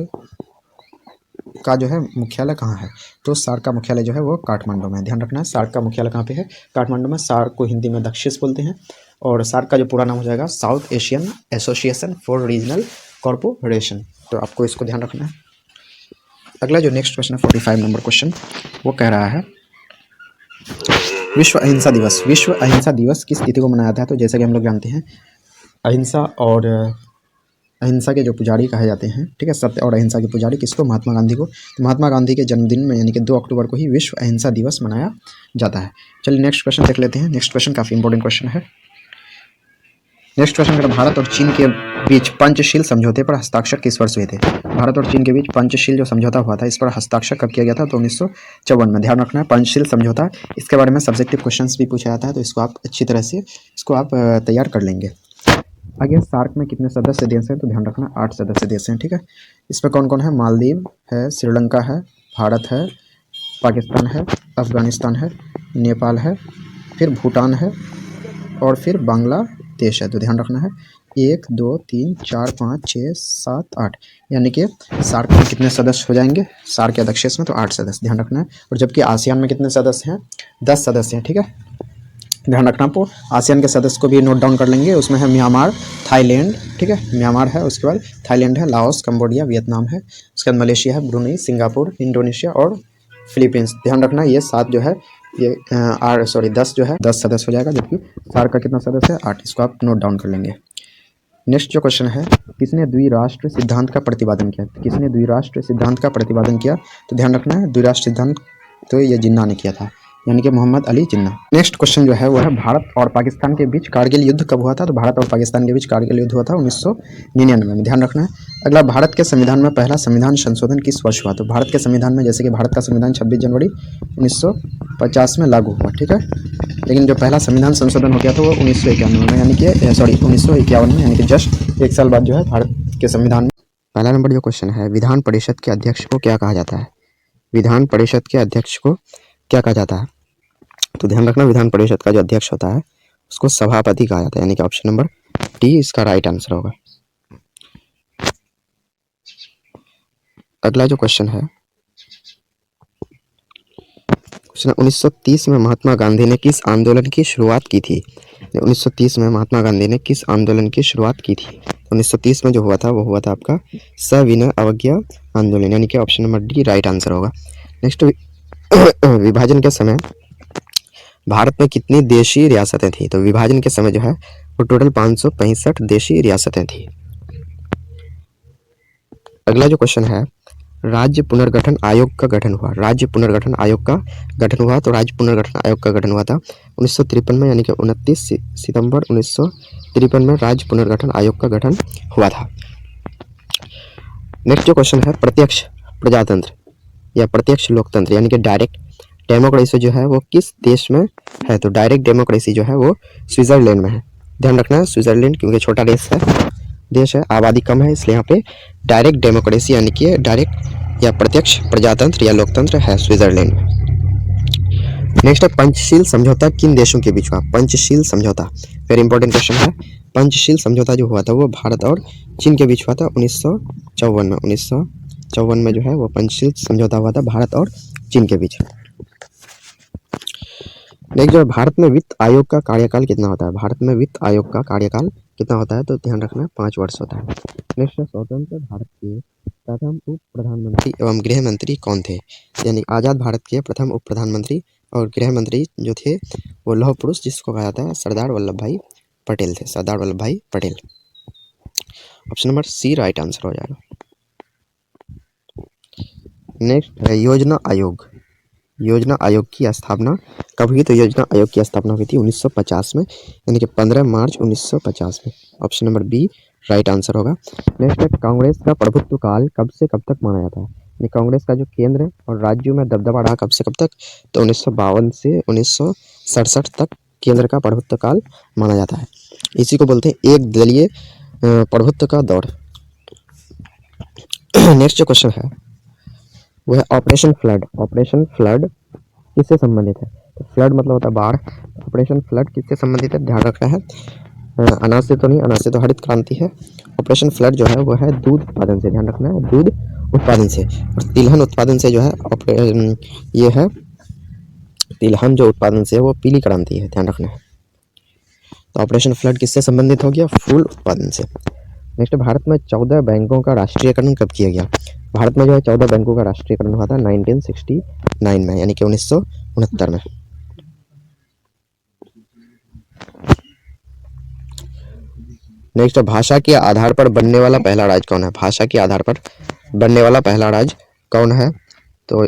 का जो है मुख्यालय कहाँ है? तो सार्क का मुख्यालय जो है वो काठमांडू में। ध्यान रखना है, सार्क का मुख्यालय कहाँ पे है? काठमांडू में। सार्क को हिंदी में दक्षेस बोलते हैं, और सार्क का जो पूरा नाम हो जाएगा south Asian Association for Regional corporation. तो आपको इसको ध्यान रखना है। अगला जो नेक्स्ट क्वेश्चन है 45 नंबर क्वेश्चन, वो कह रहा है विश्व अहिंसा दिवस। विश्व अहिंसा दिवस किस तिथि को मनाया जाता है? तो जैसा कि हम लोग जानते हैं अहिंसा और अहिंसा के जो पुजारी कहे जाते हैं, ठीक है, सत्य और अहिंसा के पुजारी किसको? महात्मा गांधी को। तो महात्मा गांधी के जन्मदिन में यानी कि 2 अक्टूबर को ही विश्व अहिंसा दिवस मनाया जाता है। चलिए नेक्स्ट क्वेश्चन देख लेते हैं। नेक्स्ट क्वेश्चन काफ़ी इंपॉर्टेंट क्वेश्चन है। नेक्स्ट क्वेश्चन है, भारत और चीन के बीच पंचशील समझौते पर हस्ताक्षर किस वर्ष हुए थे? भारत और चीन के बीच पंचशील जो समझौता हुआ था इस पर हस्ताक्षर कब किया गया था? तो 1954 में। ध्यान रखना है, पंचशील समझौता, इसके बारे में सब्जेक्टिव क्वेश्चंस भी पूछा जाता है, तो इसको आप अच्छी तरह से इसको आप तैयार कर लेंगे। आगे सार्क में कितने सदस्य देश हैं? तो ध्यान रखना 8 सदस्य देश हैं, ठीक है। इसमें कौन कौन है? मालदीव है, श्रीलंका है, भारत है, पाकिस्तान है, अफगानिस्तान है, नेपाल है, फिर भूटान है और फिर बांग्लादेश है। तो ध्यान रखना है 1 2 3 4 5 6 7 8, यानी कि सार्क में कितने सदस्य हो जाएंगे? सार्क के अध्यक्ष में तो 8 सदस्य, ध्यान रखना है। और जबकि आसियान में कितने सदस्य हैं? 10 सदस्य हैं, ठीक है। ध्यान रखना आपको। आसियान के सदस्य को भी नोट डाउन कर लेंगे। उसमें है म्यांमार, थाईलैंड, ठीक है, म्यांमार है, उसके बाद थाईलैंड है, लाओस, कंबोडिया, वियतनाम है, उसके बाद मलेशिया है, ब्रुनई, सिंगापुर, इंडोनेशिया और फिलीपींस। ध्यान रखना ये 7 जो है ये 10 जो है 10 सदस्य हो जाएगा, जबकि सार्क का कितना सदस्य है? 8। इसको आप नोट डाउन कर लेंगे। नेक्स्ट जो क्वेश्चन है, किसने द्विराष्ट्र सिद्धांत का प्रतिपादन किया? किसने द्विराष्ट्र सिद्धांत का प्रतिपादन किया? तो ध्यान रखना है द्विराष्ट्र सिद्धांत तो ये जिन्ना ने किया था, यानी कि मोहम्मद अली जिन्ना। नेक्स्ट क्वेश्चन जो है वो है भारत और पाकिस्तान के बीच कारगिल युद्ध कब हुआ था? तो भारत और पाकिस्तान के बीच कारगिल युद्ध हुआ था 1999 में। ध्यान रखना है। अगला, भारत के संविधान में पहला संविधान संशोधन किस वर्ष हुआ? तो भारत के संविधान में, जैसे कि भारत का संविधान 26 जनवरी 1950 में लागू हुआ, ठीक है, लेकिन जो पहला संविधान संशोधन हो गया था वो 1951 में, यानी कि 1951 में, यानी कि जस्ट 1 साल बाद जो है भारत के संविधान में। पहला नंबर जो क्वेश्चन है, विधान परिषद के अध्यक्ष को क्या कहा जाता है? विधान परिषद के अध्यक्ष को क्या कहा जाता है? तो ध्यान रखना विधान परिषद का जो अध्यक्ष होता है उसको सभापति कहा जाता है, यानी कि ऑप्शन नंबर डी इसका राइट आंसर होगा। अगला जो क्वेश्चन है, क्वेश्चन 1930 में महात्मा गांधी ने किस आंदोलन की शुरुआत की थी? 1930 में महात्मा गांधी ने किस आंदोलन की शुरुआत की थी? 1930 में जो हुआ था वो हुआ था आपका सविनय अवज्ञा आंदोलन, यानी कि option number D right answer होगा। नेक्स्ट, विभाजन के समय भारत में कितनी देशी रियासतें थी? तो विभाजन के समय जो है वो टोटल 565 देशी रियासतें थी। अगला जो क्वेश्चन है, राज्य पुनर्गठन आयोग का गठन हुआ। राज्य पुनर्गठन आयोग का गठन हुआ, तो राज्य पुनर्गठन आयोग का गठन हुआ था 1953 में, यानी कि 29 सितंबर 1953 में राज्य पुनर्गठन आयोग का गठन हुआ था। नेक्स्ट जो क्वेश्चन है, प्रत्यक्ष प्रजातंत्र या प्रत्यक्ष लोकतंत्र यानी कि डायरेक्ट डेमोक्रेसी जो है वो किस देश में है? तो डायरेक्ट डेमोक्रेसी जो है वो स्विट्जरलैंड में है। ध्यान रखना है, स्विट्जरलैंड क्योंकि छोटा देश है, आबादी कम है, इसलिए यहाँ पे डायरेक्ट डेमोक्रेसी यानी कि डायरेक्ट या प्रत्यक्ष प्रजातंत्र या लोकतंत्र है स्विट्जरलैंड में। नेक्स्ट है, पंचशील समझौता किन देशों के बीच हुआ? पंचशील समझौता वेरी इंपॉर्टेंट क्वेश्चन है। पंचशील समझौता जो हुआ था वो भारत और चीन के बीच हुआ था 1954 में। 1954 में जो है वो पंचशील समझौता हुआ था भारत और चीन के बीच। नेक्स्ट जो है, भारत में वित्त आयोग का कार्यकाल कितना होता है? भारत में वित्त आयोग का कार्यकाल कितना होता है? तो ध्यान रखना 5 वर्ष होता है। नेक्स्ट है, स्वतंत्र भारत के प्रथम उप प्रधानमंत्री एवं गृह मंत्री कौन थे? यानी आज़ाद भारत के प्रथम उप प्रधानमंत्री और गृह मंत्री जो थे वो लौह पुरुष जिसको कहा जाता है सरदार वल्लभ भाई पटेल थे। Sardar Vallabhbhai Patel. Option number C right answer हो जाएगा। नेक्स्ट है, योजना आयोग। योजना आयोग की स्थापना कब हुई? तो योजना आयोग की स्थापना हुई थी 1950 में, यानी कि 15 मार्च 1950 में। Option number B right answer होगा। नेक्स्ट है, कांग्रेस का प्रभुत्व काल कब से कब तक माना जाता है? ये कांग्रेस का जो केंद्र और राज्यों में दबदबा रहा कब से कब तक? तो 1952 से 1967 तक केंद्र का प्रभुत्व काल माना जाता है। इसी को बोलते हैं एक दलीय प्रभुत्व का दौर। नेक्स्ट जो क्वेश्चन है वो है ऑपरेशन फ्लड। ऑपरेशन फ्लड किससे संबंधित है? तो फ्लड मतलब होता है बाढ़। ऑपरेशन फ्लड किससे संबंधित है? ध्यान रखना है, अनाज से तो नहीं, अनाज से तो हरित क्रांति है। ऑपरेशन फ्लड जो है वो है दूध उत्पादन से। ध्यान रखना है, दूध उत्पादन से। और तिलहन उत्पादन से जो है ये है तिलहन जो उत्पादन से है वो पीली क्रांति है। ध्यान रखना है। तो ऑपरेशन फ्लड किससे संबंधित हो गया? फूल उत्पादन से। नेक्स्ट, भारत में 14 बैंकों का राष्ट्रीयकरण कब किया गया? भारत में जो है 14 बैंकों का राष्ट्रीयकरण हुआ था 1969 में, यानी कि 1969 में। नेक्स्ट, भाषा के आधार पर बनने वाला पहला राज्य कौन है? भाषा के आधार पर बनने वाला पहला राज्य कौन है? तो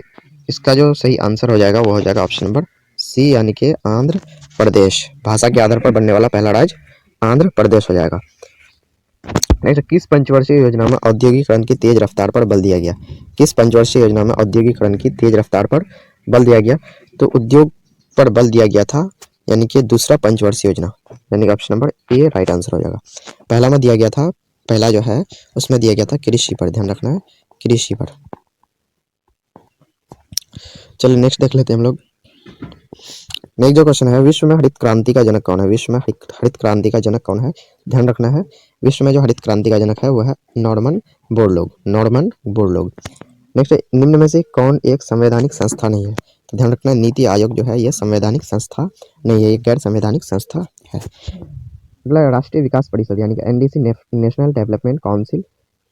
इसका जो सही आंसर हो जाएगा वो हो जाएगा ऑप्शन नंबर सी, यानी कि आंध्र प्रदेश। भाषा के आधार पर बनने वाला पहला राज्य आंध्र प्रदेश हो जाएगा। नेक्स्ट, किस पंचवर्षीय योजना में औद्योगिकरण की तेज रफ्तार पर बल दिया गया? किस पंचवर्षीय योजना में औद्योगिकरण की तेज रफ्तार पर बल दिया गया? तो उद्योग पर बल दिया गया था, यानी कि दूसरा पंचवर्षीय योजना, यानी कि option number A right answer हो जाएगा। पहला में दिया गया था, पहला जो है उसमें दिया गया था कृषि पर। ध्यान रखना है, कृषि पर। चलिए नेक्स्ट देख लेते हैं हम लोग। नेक्स्ट जो क्वेश्चन है, विश्व में हरित क्रांति का जनक कौन है? विश्व में हरित क्रांति का जनक कौन है? ध्यान रखना है, विश्व में जो हरित क्रांति का जनक है वो है Norman Borlaug. Norman Borlaug. Next, निम्न में से कौन एक संवैधानिक संस्था नहीं है? तो ध्यान रखना, नीति आयोग जो है ये संवैधानिक संस्था नहीं है, ये गैर संवैधानिक संस्था है। अगला, राष्ट्रीय विकास परिषद यानी कि एनडीसी नेशनल डेवलपमेंट काउंसिल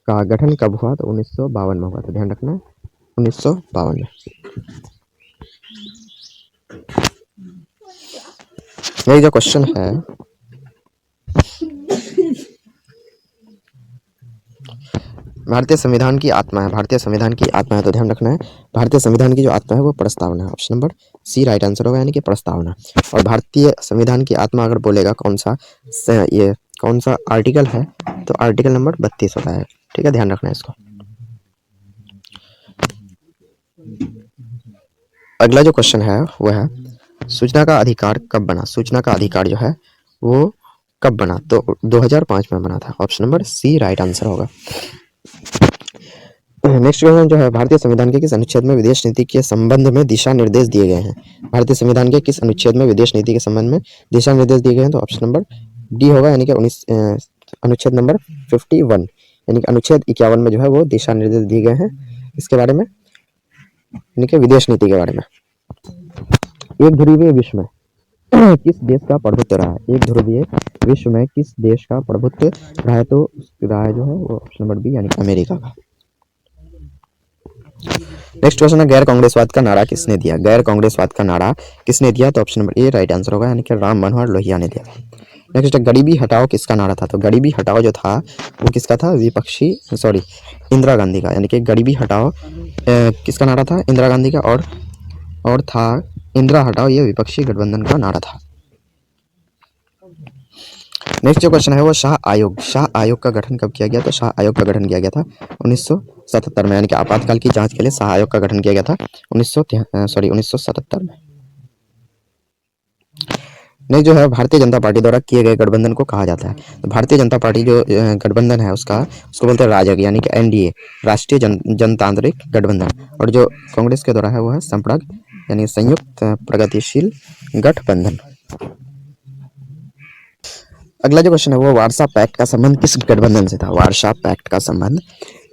का गठन कब हुआ? तो 1952 में हुआ था। ध्यान रखना 1952 में। ये जो क्वेश्चन है, भारतीय संविधान की आत्मा है। भारतीय संविधान की आत्मा है, तो ध्यान रखना है भारतीय संविधान की जो आत्मा है वो प्रस्तावना है। Option number C right answer होगा, यानी कि प्रस्तावना। और भारतीय संविधान की आत्मा अगर बोलेगा कौन सा आर्टिकल है, तो आर्टिकल नंबर 32 होता है। ठीक है, ध्यान रखना है इसको। अगला जो क्वेश्चन है वो है सूचना का अधिकार कब बना? सूचना का अधिकार जो है वो कब बना? तो 2005 में बना था। Option number C right answer होगा। नेक्स्ट क्वेश्चन जो है, भारतीय संविधान के किस अनुच्छेद में विदेश नीति के संबंध में दिशा निर्देश दिए गए हैं? भारतीय संविधान के किस अनुच्छेद में विदेश नीति के संबंध में दिशा निर्देश दिए गए हैं? तो ऑप्शन नंबर डी होगा, यानी कि अनुच्छेद नंबर 51, यानी कि अनुच्छेद 51 में जो है वो दिशा निर्देश दिए गए हैं इसके बारे में, यानी कि विदेश नीति के बारे में। एक ध्रुवीय विश्व में किस देश का प्रभुत्व रहा है? एक ध्रुवीय विश्व में किस देश का प्रभुत्व रहा है? तो रहा है जो है वो ऑप्शन नंबर बी यानी कि अमेरिका का। नेक्स्ट क्वेश्चन है गैर कांग्रेसवाद का नारा किसने दिया? गैर कांग्रेसवाद का नारा किसने दिया? तो option number A right answer होगा यानी कि राम मनोहर लोहिया ने दिया था। नेक्स्ट है गरीबी हटाओ किसका नारा था? तो गरीबी हटाओ जो था वो किसका था? विपक्षी सॉरी इंदिरा गांधी का, यानी कि गरीबी हटाओ किसका नारा था? इंदिरा गांधी का। और था इंदिरा हटाओ, ये विपक्षी गठबंधन का नारा था। नेक्स्ट जो क्वेश्चन है वो शाह आयोग का गठन कब किया गया? तो शाह आयोग का गठन किया गया था 1977 में, यानी कि आपातकाल की जांच के लिए शाह आयोग का गठन किया गया था 1977 में। नेक्स्ट जो है भारतीय जनता पार्टी द्वारा किए गए गठबंधन को कहा जाता है? तो भारतीय जनता पार्टी जो गठबंधन है उसको बोलते हैं राजग, यानी कि एनडीए, राष्ट्रीय जनतांत्रिक गठबंधन। और जो कांग्रेस के द्वारा है वो है संप्रग, यानी संयुक्त प्रगतिशील गठबंधन। अगला जो क्वेश्चन है वो वारसा पैक्ट का संबंध किस गठबंधन से था? वारसा पैक्ट का संबंध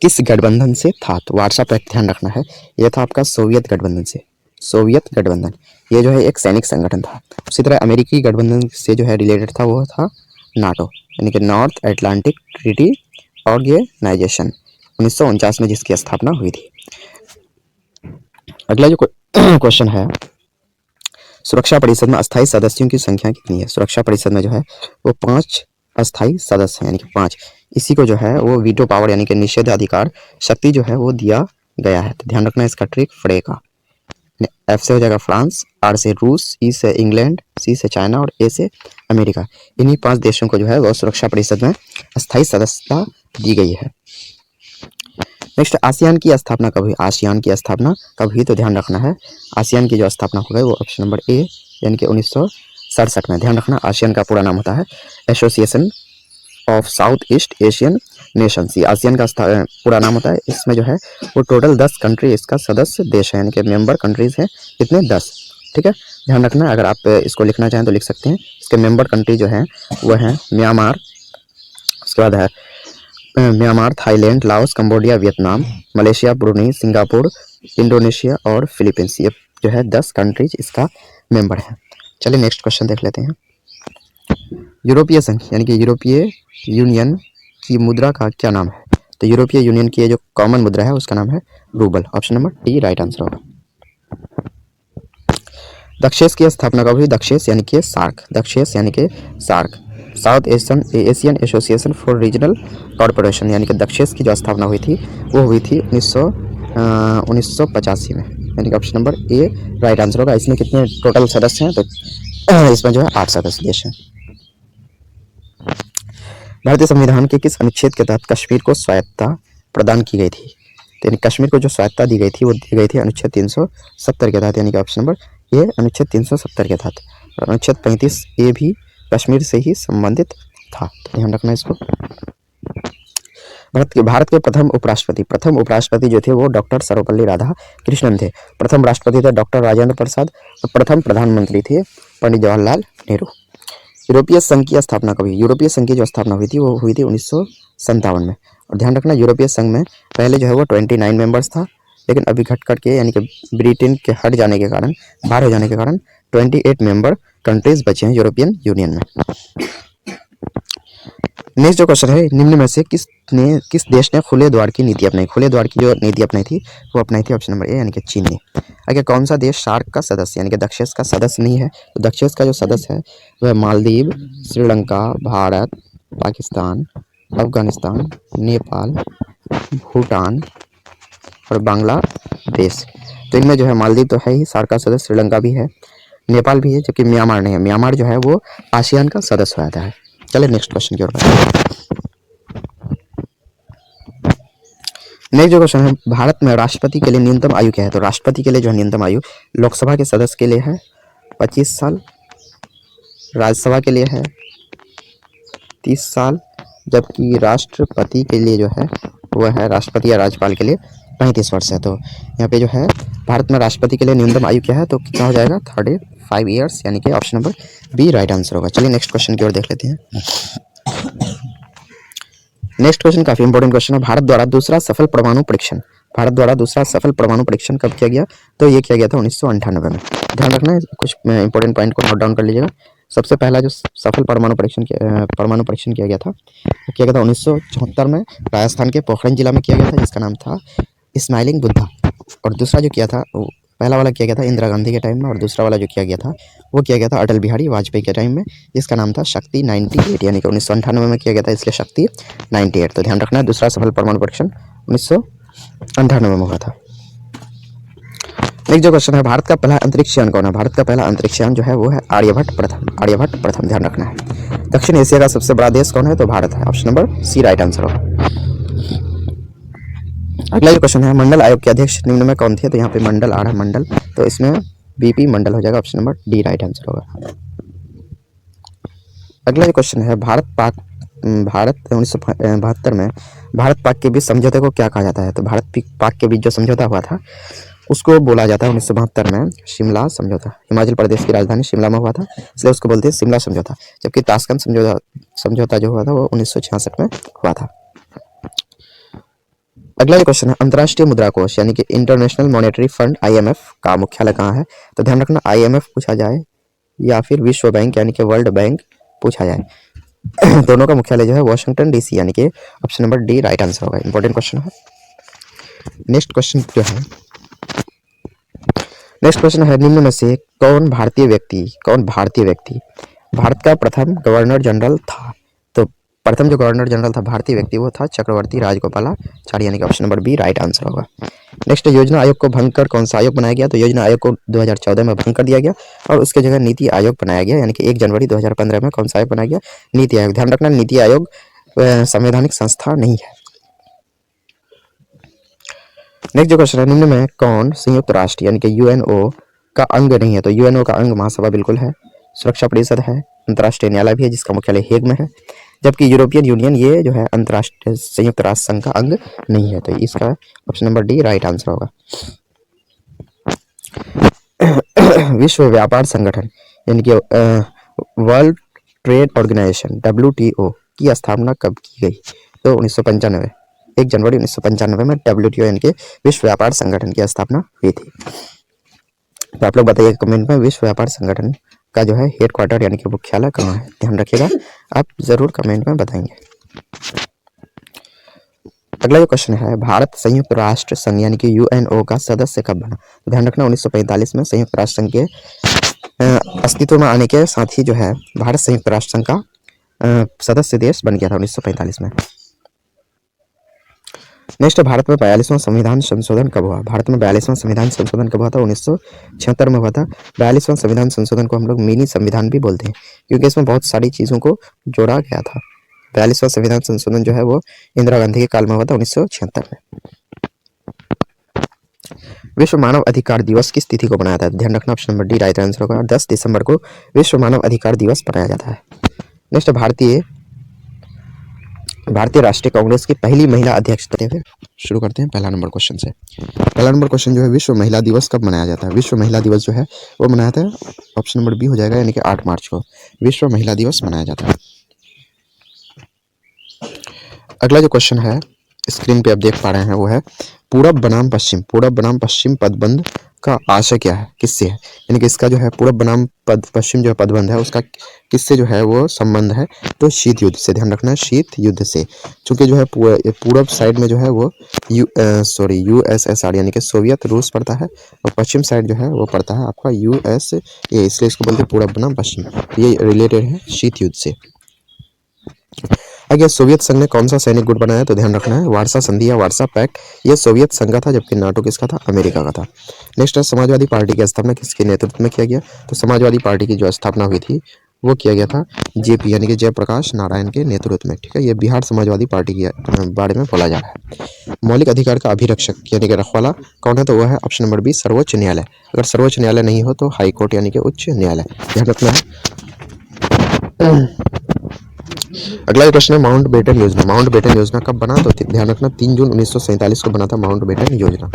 किस गठबंधन से था? तो वारसा पैक्ट ध्यान रखना है यह था आपका सोवियत गठबंधन से। सोवियत गठबंधन ये जो है एक सैनिक संगठन था। उसी तरह अमेरिकी गठबंधन से जो है रिलेटेड था वो था नाटो, यानी कि नॉर्थ अटलांटिक ट्रीटी ऑर्गेनाइजेशन, 1949 में जिसकी स्थापना हुई थी। अगला जो क्वेश्चन है सुरक्षा परिषद में अस्थायी सदस्यों की संख्या कितनी है? सुरक्षा परिषद में जो है वो 5 अस्थायी सदस्य हैं, यानी कि 5। इसी को जो है वो वीटो पावर यानी कि निषेधाधिकार शक्ति जो है वो दिया गया है। तो ध्यान रखना इसका ट्रिक फ्रे का। एफ से हो जाएगा फ्रांस, आर से रूस, ई से इंग्लैंड, सी से चाइना और ए से अमेरिका। इन्हीं 5 देशों को जो है वो सुरक्षा परिषद में अस्थायी सदस्यता दी गई है। नेक्स्ट आसियान की स्थापना कब हुई? आसियान की स्थापना कब हुई? तो ध्यान रखना है आसियान की जो स्थापना हो गई वो ऑप्शन नंबर ए यानी कि 1967 में। ध्यान रखना आसियान का पूरा नाम होता है association of south east Asian Nations. ये आसियान का पूरा नाम होता है। इसमें जो है वो टोटल 10 कंट्री इसका सदस्य देश है, यानी कि मेंबर कंट्रीज है कितने? 10। ठीक है, ध्यान रखना अगर आप इसको लिखना चाहें तो लिख सकते हैं। इसके मेंबर कंट्री जो है वो है म्यांमार, उसके बाद है Myanmar, Thailand, Laos, Cambodia, Vietnam, Malaysia, Brunei, Singapore, Indonesia और फिलीपींस। ये जो है 10 कंट्रीज इसका मेंबर है। चलिए नेक्स्ट क्वेश्चन देख लेते हैं। यूरोपीय संघ यानी कि यूरोपीय यूनियन की मुद्रा का क्या नाम है? तो यूरोपीय यूनियन की जो कॉमन मुद्रा है उसका नाम है rouble. Option number D right answer होगा। दक्षेस की स्थापना कब हुई? दक्षेस यानी कि सार्क, दक्षेस यानी कि SAARC, South Asian Association for Regional Corporation, यानी कि दक्षेस की जो स्थापना हुई थी वो हुई थी 1985 में, यानी कि option number A right answer होगा। इसमें कितने टोटल सदस्य हैं? तो इसमें जो है 8 सदस्य देश हैं। भारतीय संविधान के किस अनुच्छेद के तहत कश्मीर को स्वायत्तता प्रदान की गई थी? तो यानी कश्मीर को जो स्वायत्तता दी गई थी वो दी गई थी अनुच्छेद 370 के तहत, यानी कि ऑप्शन नंबर ये अनुच्छेद 370 के तहत। और अनुच्छेद 35 ए भी कश्मीर से ही संबंधित था, तो ध्यान रखना इसको। भारत के प्रथम उपराष्ट्रपति जो थे वो डॉक्टर सर्वपल्ली राधाकृष्णन थे। प्रथम राष्ट्रपति थे डॉक्टर राजेंद्र प्रसाद और प्रथम प्रधानमंत्री थे पंडित जवाहरलाल नेहरू। यूरोपीय संघ की स्थापना कभी? यूरोपीय संघ की जो स्थापना हुई थी वो हुई थी 1957 में। और ध्यान रखना यूरोपीय संघ में पहले जो है वो 29 मेंबर्स था, लेकिन अभी घट करके यानी कि ब्रिटेन के हट जाने के कारण, बाहर हो जाने के कारण 28 मेंबर कंट्रीज बचे हैं यूरोपियन यूनियन में। नेक्स्ट जो क्वेश्चन है निम्न में से किस देश ने खुले द्वार की नीति अपनाई? खुले द्वार की जो नीति अपनाई थी वो अपनाई थी ऑप्शन नंबर ए यानी कि चीन ने। आगे कौन सा देश सार्क का सदस्य यानी कि दक्षेस का सदस्य नहीं है? तो दक्षेस का जो सदस्य है वह मालदीव, श्रीलंका, भारत, पाकिस्तान, अफगानिस्तान, नेपाल, भूटान और बांग्लादेश। तो इनमें जो है मालदीव तो है ही सार्क का सदस्य, श्रीलंका भी है, नेपाल भी है, जबकि म्यांमार नहीं है। म्यांमार जो है वो आसियान का सदस्य हो जाता है। चलिए नेक्स्ट क्वेश्चन की ओर बढ़ते हैं। नेक्स्ट जो क्वेश्चन है भारत में राष्ट्रपति के लिए न्यूनतम आयु क्या है? तो राष्ट्रपति के लिए जो है न्यूनतम आयु लोकसभा के सदस्य के लिए है 25 साल, राज्यसभा के लिए है 30 साल, जबकि राष्ट्रपति के लिए जो है वह है राष्ट्रपति या राज्यपाल के लिए 35 वर्ष है। तो यहाँ पे जो है भारत में राष्ट्रपति के लिए न्यूनतम आयु क्या है? तो कितना हो जाएगा? 35 ईयर्स, यानी कि option number B right answer होगा। चलिए नेक्स्ट क्वेश्चन की ओर देख लेते हैं। नेक्स्ट क्वेश्चन काफी इंपॉर्टेंट क्वेश्चन है। भारत द्वारा दूसरा सफल परमाणु परीक्षण भारत द्वारा दूसरा सफल परमाणु परीक्षण कब किया गया? तो ये किया गया था 1998 में। ध्यान रखना है, कुछ इंपॉर्टेंट पॉइंट को नोट डाउन कर लीजिएगा। सबसे पहला जो सफल परमाणु परीक्षण किया गया था वो किया गया था 1974 में राजस्थान के पोखरण जिला में किया गया था, जिसका नाम था स्माइलिंग बुद्धा। और दूसरा जो किया था वो पहला वाला किया गया था इंदिरा गांधी के टाइम में, और दूसरा वाला जो किया गया था वो किया गया था अटल बिहारी वाजपेयी के टाइम में, जिसका नाम था शक्ति 98, यानी कि 1998 में किया गया था, इसलिए शक्ति 98। तो ध्यान रखना है, दूसरा सफल परमाणु परीक्षण 1998 में हुआ था। नेक्स्ट जो क्वेश्चन है, भारत का पहला अंतरिक्ष यान कौन है? भारत का पहला अंतरिक्ष यान जो है वो है आर्यभट्ट प्रथम। ध्यान रखना है। दक्षिण एशिया का सबसे बड़ा देश कौन है? तो भारत है। Option number C right answer होगा। अगला जो क्वेश्चन है, मंडल आयोग के अध्यक्ष निम्न में कौन थे? तो यहाँ पे मंडल आ रहा है मंडल, तो इसमें बीपी मंडल हो जाएगा। Option number D right answer होगा। अगला जो क्वेश्चन है, भारत 1972 में भारत पाक के बीच समझौते को क्या कहा जाता है? तो भारत पाक के बीच जो समझौता हुआ था उसको बोला जाता है 1972 में शिमला समझौता। हिमाचल प्रदेश की राजधानी शिमला में हुआ था, इसलिए उसको बोलते हैं शिमला समझौता। जबकि ताशकंद समझौता जो हुआ था वो 1966 में हुआ था। अगला जो क्वेश्चन है, अंतर्राष्ट्रीय मुद्रा कोष यानी कि इंटरनेशनल मॉनेटरी फंड IMF का मुख्यालय कहाँ है? तो ध्यान रखना, IMF पूछा जाए या फिर विश्व बैंक यानी कि वर्ल्ड बैंक पूछा जाए दोनों का मुख्यालय जो है वॉशिंगटन DC, यानी कि option number D right answer होगा। इंपॉर्टेंट क्वेश्चन है। नेक्स्ट क्वेश्चन है, निम्न में से कौन भारतीय व्यक्ति भारत का प्रथम गवर्नर जनरल था? तो प्रथम जो गवर्नर जनरल था भारतीय व्यक्ति वो था चक्रवर्ती राजगोपालाचारी, यानी कि option number B right answer होगा। नेक्स्ट, योजना आयोग को भंग कर कौन सा आयोग बनाया गया? तो योजना आयोग को 2014 में भंग कर दिया गया और उसके जगह नीति आयोग बनाया गया, यानी कि 1 जनवरी 2015 में कौन सा आयोग बनाया गया? नीति आयोग। ध्यान रखना, नीति आयोग संवैधानिक संस्था नहीं है। नेक्स्ट जो क्वेश्चन है, निम्न में कौन संयुक्त राष्ट्र यानी कि UNO का अंग नहीं है? तो UNO का अंग महासभा बिल्कुल है, सुरक्षा परिषद है, अंतर्राष्ट्रीय न्यायालय भी है जिसका मुख्यालय हेग में है, जबकि यूरोपियन यूनियन ये जो है अंतर्राष्ट्रीय संयुक्त राष्ट्र संघ का अंग नहीं है। तो इसका option number D right answer होगा। विश्व व्यापार संगठन यानी कि वर्ल्ड ट्रेड ऑर्गेनाइजेशन WTO की स्थापना कब की गई? तो 1995 1 जनवरी 1995 में WTO यानी कि विश्व व्यापार संगठन की स्थापना हुई थी। तो आप लोग बताइए कमेंट में विश्व व्यापार संगठन का जो है हेडक्वार्टर यानी कि मुख्यालय कहाँ है? ध्यान रखिएगा, आप जरूर कमेंट में बताएंगे। अगला जो क्वेश्चन है, भारत संयुक्त राष्ट्र संघ यानी कि UNO का सदस्य कब बना? ध्यान रखना, 1945 में संयुक्त राष्ट्र संघ के अस्तित्व में आने के साथ ही जो है भारत संयुक्त राष्ट्र संघ का सदस्य देश बन गया था 1945 में। नेक्स्ट, भारत में 42वां संविधान संशोधन कब हुआ? भारत में 42वां संविधान संशोधन कब हुआ था? 1976 में हुआ था। 42वां संविधान संशोधन को हम लोग मिनी संविधान भी बोलते हैं क्योंकि इसमें बहुत सारी चीज़ों को जोड़ा गया था। 42वां संविधान संशोधन जो है वो इंदिरा गांधी के काल में हुआ था 1976 में। विश्व मानव अधिकार दिवस किस तिथि को मनाया था? ध्यान रखना, option number D right answer होगा। 10 दिसंबर को विश्व मानव अधिकार दिवस मनाया जाता है। नेक्स्ट, भारतीय राष्ट्रीय कांग्रेस की पहली महिला अध्यक्ष थे। शुरू करते हैं पहला नंबर क्वेश्चन से। पहला नंबर क्वेश्चन जो है, विश्व महिला दिवस कब मनाया जाता है? विश्व महिला दिवस जो है वो मनाया था, ऑप्शन नंबर बी हो जाएगा, यानी कि 8 मार्च को विश्व महिला दिवस मनाया जाता है। अगला जो क्वेश्चन है स्क्रीन पे आप देख पा रहे हैं वो है, पूरब बनाम पश्चिम पदबंध का आशय क्या है, किससे है? यानी कि इसका जो है पूरब बनाम पश्चिम जो है पदबंध है उसका किससे जो है वो संबंध है? तो शीत युद्ध से। ध्यान रखना है, शीत युद्ध से। चूंकि जो है पूरब साइड में जो है वो USSR यानी कि सोवियत रूस पड़ता है और पश्चिम साइड जो है वो पड़ता है आपका USA, इसलिए इसको बोलते हैं पूरब बनाम पश्चिम। ये रिलेटेड है शीत युद्ध से। आगे, सोवियत संघ ने कौन सा सैनिक गुट बनाया? तो ध्यान रखना है, वार्सा संधि या वार्सा पैक्ट, ये सोवियत संघ का था, जबकि नाटो किसका था? अमेरिका का था। नेक्स्ट है, समाजवादी पार्टी की स्थापना किसके नेतृत्व में किया गया? तो समाजवादी पार्टी की जो स्थापना हुई थी वो किया गया था JP यानी कि जयप्रकाश नारायण के नेतृत्व में। ठीक है, ये बिहार समाजवादी पार्टी के बारे में बोला जा रहा है। मौलिक अधिकार का अभिरक्षक यानी कि रखवाला कौन है? तो वह है ऑप्शन नंबर बी सर्वोच्च न्यायालय। अगर सर्वोच्च न्यायालय नहीं हो तो हाई कोर्ट यानी कि उच्च न्यायालय। ध्यान रखना है। अगला प्रश्न है, माउंटबेटन योजना कब बना? तो ध्यान रखना, 3 जून 1947 को बना था माउंटबेटन योजना।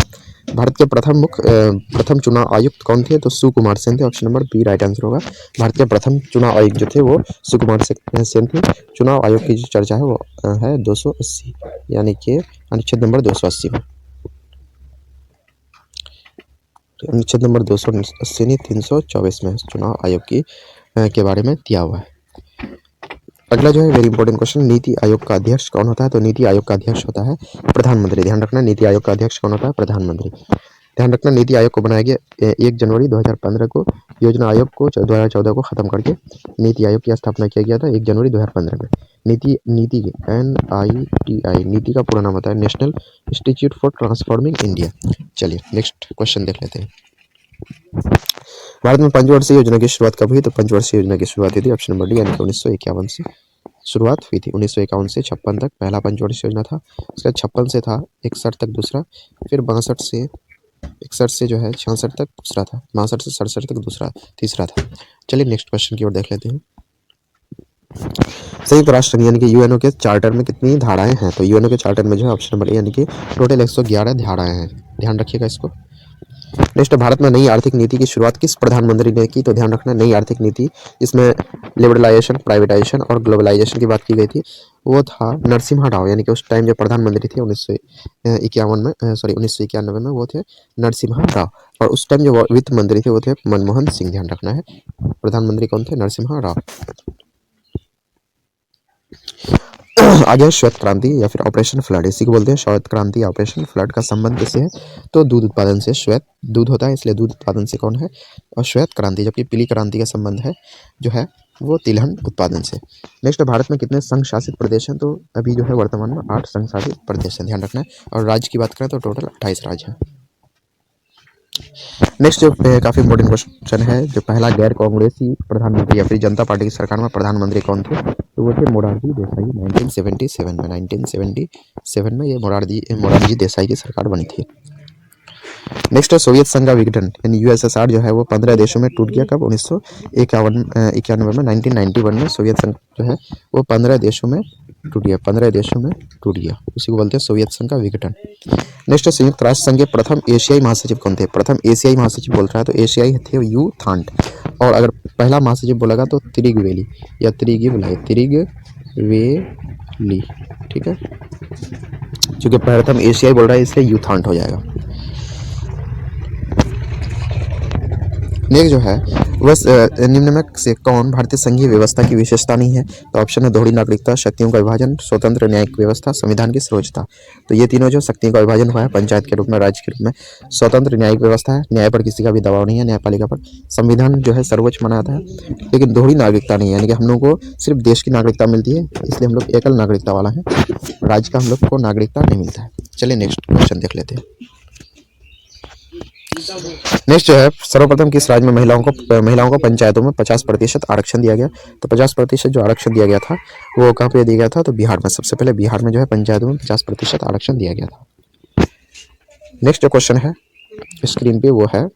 भारत के प्रथम चुनाव आयुक्त कौन थे? तो सुकुमार सेन थे। Option number B right answer होगा। भारत के प्रथम चुनाव आयुक्त जो थे वो सुकुमार सेन थे। चुनाव आयोग की जो चर्चा है वो है 280 यानी कि अनुच्छेद नंबर 280 में। अनुच्छेद नंबर 280 नहीं 324 में चुनाव आयोग की के बारे में दिया हुआ है। अगला जो है very important question, NITI Aayog का अध्यक्ष कौन होता है? तो नीति आयोग का अध्यक्ष होता है प्रधानमंत्री। ध्यान रखना, नीति आयोग का अध्यक्ष कौन होता है? प्रधानमंत्री। ध्यान रखना, नीति आयोग को बनाया गया 1 जनवरी 2015 को। योजना आयोग को 2014 को खत्म करके नीति आयोग की स्थापना किया गया था 1 जनवरी 2015 में। नीति NITI नीति का पूरा नाम होता है national institute for transforming India. चलिए नेक्स्ट क्वेश्चन देख लेते हैं। भारत में पंचवर्षीय योजना की शुरुआत कब हुई? तो पंचवर्षीय योजना की शुरुआत हुई थी ऑप्शन नंबर डी यानी कि 1951 से शुरुआत हुई थी। 1951 से 56 तक पहला पंचवर्षीय योजना था। उसके बाद 56 से था 61 तक दूसरा, फिर 61 से जो है 66 तक दूसरा था, 62 से 67 तक तीसरा था। चलिए नेक्स्ट क्वेश्चन की ओर देख लेते हैं। संयुक्त राष्ट्र संघ यानी कि यूएनओ के चार्टर में कितनी धाराएं हैं? तो यूएनओ के चार्टर में जो है ऑप्शन नंबर ए यानी कि टोटल 111 धाराएं हैं। ध्यान रखिएगा इसको। नेक्स्ट, भारत में नई आर्थिक नीति की शुरुआत किस प्रधानमंत्री ने की? तो ध्यान रखना, नई आर्थिक नीति जिसमें लिबरलाइजेशन, प्राइवेटाइजेशन और ग्लोबलाइजेशन की बात की गई थी वो था नरसिम्हा राव, यानी कि उस टाइम जो प्रधानमंत्री थे 1991 में वो थे नरसिम्हा राव, और उस टाइम जो वित्त मंत्री थे वो थे मनमोहन सिंह। ध्यान रखना है, प्रधानमंत्री कौन थे? नरसिम्हा राव। आगे श्वेत क्रांति या फिर ऑपरेशन फ्लड, इसी को बोलते हैं श्वेत क्रांति, ऑपरेशन फ्लड का संबंध किससे है? तो दूध उत्पादन से। श्वेत दूध होता है इसलिए दूध उत्पादन से कौन है? और श्वेत क्रांति, जबकि पीली क्रांति का संबंध है जो है वो तिलहन उत्पादन से। नेक्स्ट, भारत में कितने संघ शासित प्रदेश हैं? तो अभी जो है वर्तमान में 8 संघ शासित प्रदेश हैं। ध्यान रखना है। और राज्य की बात करें तो टोटल 28 राज्य हैं। नेक्स्ट जो काफी इंपॉर्टेंट क्वेश्चन है, जो पहला गैर कांग्रेसी प्रधानमंत्री या फिर जनता पार्टी की सरकार में प्रधानमंत्री कौन थे? तो वो थे मोरारजी देसाई। 1977 में ये मोरारजी देसाई की सरकार बनी थी। नेक्स्ट है सोवियत संघ का विघटन यानी यूएसएसआर जो है वो 15 देशों में टूट गया कब? 1991 में 1991 में सोवियत संघ जो है वो 15 देशों में टूट गया। उसी को बोलते हैं सोवियत संघ का विघटन। नेक्स्ट, संयुक्त राष्ट्र संघ के प्रथम एशियाई महासचिव कौन थे? प्रथम एशियाई महासचिव बोल रहा है तो एशियाई थे यू थांट, और अगर पहला महासचिव बोलेगा तो त्रिगवेली या त्रिगवेली, ठीक है, क्योंकि प्रथम एशियाई बोल रहा है इसलिए यू थांट हो जाएगा। नेक्स्ट जो है वह निम्न में से कौन भारतीय संघीय व्यवस्था की विशेषता नहीं है? तो ऑप्शन है दोहरी नागरिकता, शक्तियों का विभाजन, स्वतंत्र न्यायिक व्यवस्था, संविधान की सर्वोच्चता। तो ये तीनों जो शक्तियों का विभाजन हुआ है पंचायत के रूप में, राज्य के रूप में, स्वतंत्र न्यायिक व्यवस्था है, न्याय पर किसी का भी दबाव नहीं है न्यायपालिका पर, संविधान जो है सर्वोच्च माना जाता है, लेकिन दोहरी नागरिकता नहीं है, यानी कि हम लोग को सिर्फ देश की नागरिकता मिलती है, इसलिए हम लोग एकल नागरिकता वाला है, राज्य का हम लोग को नागरिकता नहीं मिलता है। चलिए नेक्स्ट क्वेश्चन देख लेते हैं। नेक्स्ट जो है सर्वप्रथम किस राज्य में महिलाओं को पंचायतों में 50% आरक्षण दिया गया? तो 50% जो आरक्षण दिया गया था वो कहाँ पे दिया गया था? तो बिहार में। सबसे पहले बिहार में जो है पंचायतों में 50% आरक्षण दिया गया था। नेक्स्ट जो क्वेश्चन है स्क्रीन पे वो है,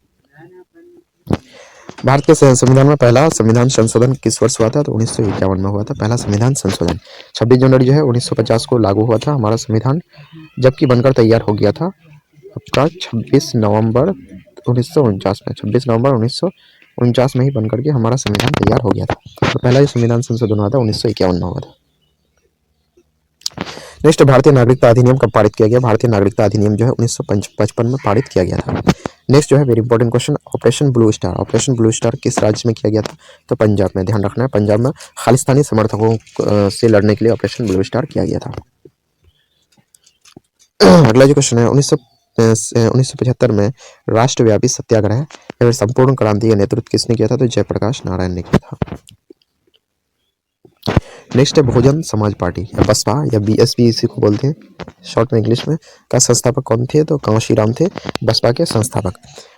भारत के संविधान में पहला संविधान संशोधन किस वर्ष हुआ था? तो 1951 में हुआ था पहला संविधान संशोधन। 26 जनवरी जो है 1950 को लागू हुआ था हमारा संविधान, जबकि बनकर तैयार हो गया था आपका 26 नवंबर 1949 में ही बनकर के हमारा संविधान तैयार हो गया था। तो पहला जो संविधान संशोधन हुआ था 1951 में हुआ था। नेक्स्ट, भारतीय नागरिकता अधिनियम कब पारित किया गया? भारतीय नागरिकता अधिनियम जो है 1955 में पारित किया गया था। नेक्स्ट जो है very important question, operation blue star किस राज्य में किया गया था? तो पंजाब में। ध्यान रखना है, पंजाब में खालिस्तानी समर्थकों से लड़ने के लिए ऑपरेशन ब्लू स्टार किया गया था। अगला जो क्वेश्चन है 1975 में राष्ट्रव्यापी सत्याग्रह या फिर संपूर्ण क्रांति का नेतृत्व किसने किया था? तो जयप्रकाश नारायण ने किया था। नेक्स्ट है बहुजन समाज पार्टी या बसपा या बीएसपी इसी को बोलते हैं शॉर्ट में इंग्लिश में, का संस्थापक कौन थे? तो कांशीराम थे बसपा के संस्थापक।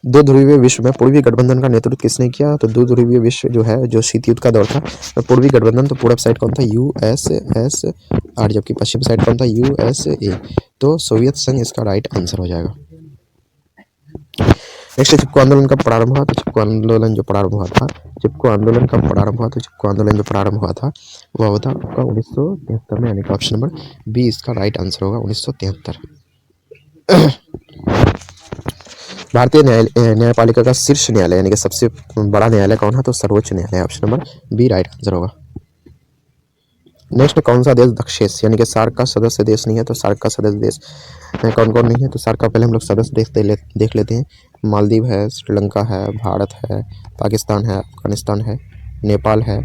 दो ध्रुवीय विश्व में पूर्वी गठबंधन का नेतृत्व किसने किया? तो दो ध्रुवीय विश्व जो है जो शीत युद्ध का दौर था, तो पूर्वी गठबंधन, तो पूर्व साइड कौन था? यूएसएसआर, जबकि पश्चिम साइड कौन था? यूएसए। तो सोवियत संघ इसका राइट आंसर हो जाएगा। नेक्स्ट, चिपको आंदोलन कब प्रारंभ हुआ? तो चिपको आंदोलन जो प्रारंभ हुआ था वह होता आपका 1973 में, यानी कि ऑप्शन नंबर बी इसका राइट आंसर होगा 1973। भारतीय न्यायपालिका का शीर्ष न्यायालय यानी कि सबसे बड़ा न्यायालय कौन है? तो सर्वोच्च न्यायालय, option number B right answer होगा। नेक्स्ट, कौन सा देश दक्षेस यानी कि सार्क का सदस्य देश नहीं है? तो सार्क का सदस्य देश कौन कौन नहीं है? तो सार्क का पहले हम लोग सदस्य देश देख लेते हैं। मालदीव है, श्रीलंका है, भारत है, पाकिस्तान है, अफगानिस्तान है, नेपाल है,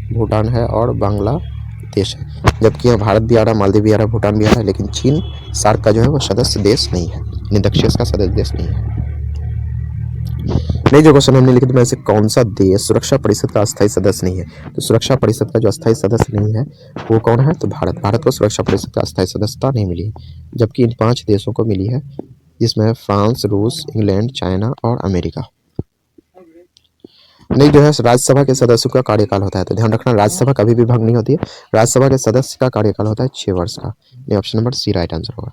भूटान है और बांग्लादेश है। जबकि यहाँ भारत भी आ रहा है, मालदीव भी आ रहा है, भूटान भी आ रहा है, लेकिन चीन सार्क का जो है वो सदस्य देश नहीं है, यानी दक्षेस का सदस्य देश नहीं है। नहीं, जो क्वेश्चन हमने लिखा था, में से कौन सा देश सुरक्षा परिषद का अस्थायी सदस्य नहीं है? तो सुरक्षा परिषद का जो अस्थायी सदस्य नहीं है वो कौन है? तो भारत। भारत को सुरक्षा परिषद का अस्थायी सदस्यता नहीं मिली है, जबकि इन 5 देशों को मिली है, जिसमें फ्रांस, रूस, इंग्लैंड, चाइना और अमेरिका। नहीं, जो है राज्यसभा के सदस्यों का कार्यकाल होता है, तो ध्यान रखना राज्यसभा कभी भी भंग नहीं होती है। राज्यसभा के सदस्य का कार्यकाल होता है 6 वर्ष का। ये option number C right answer होगा।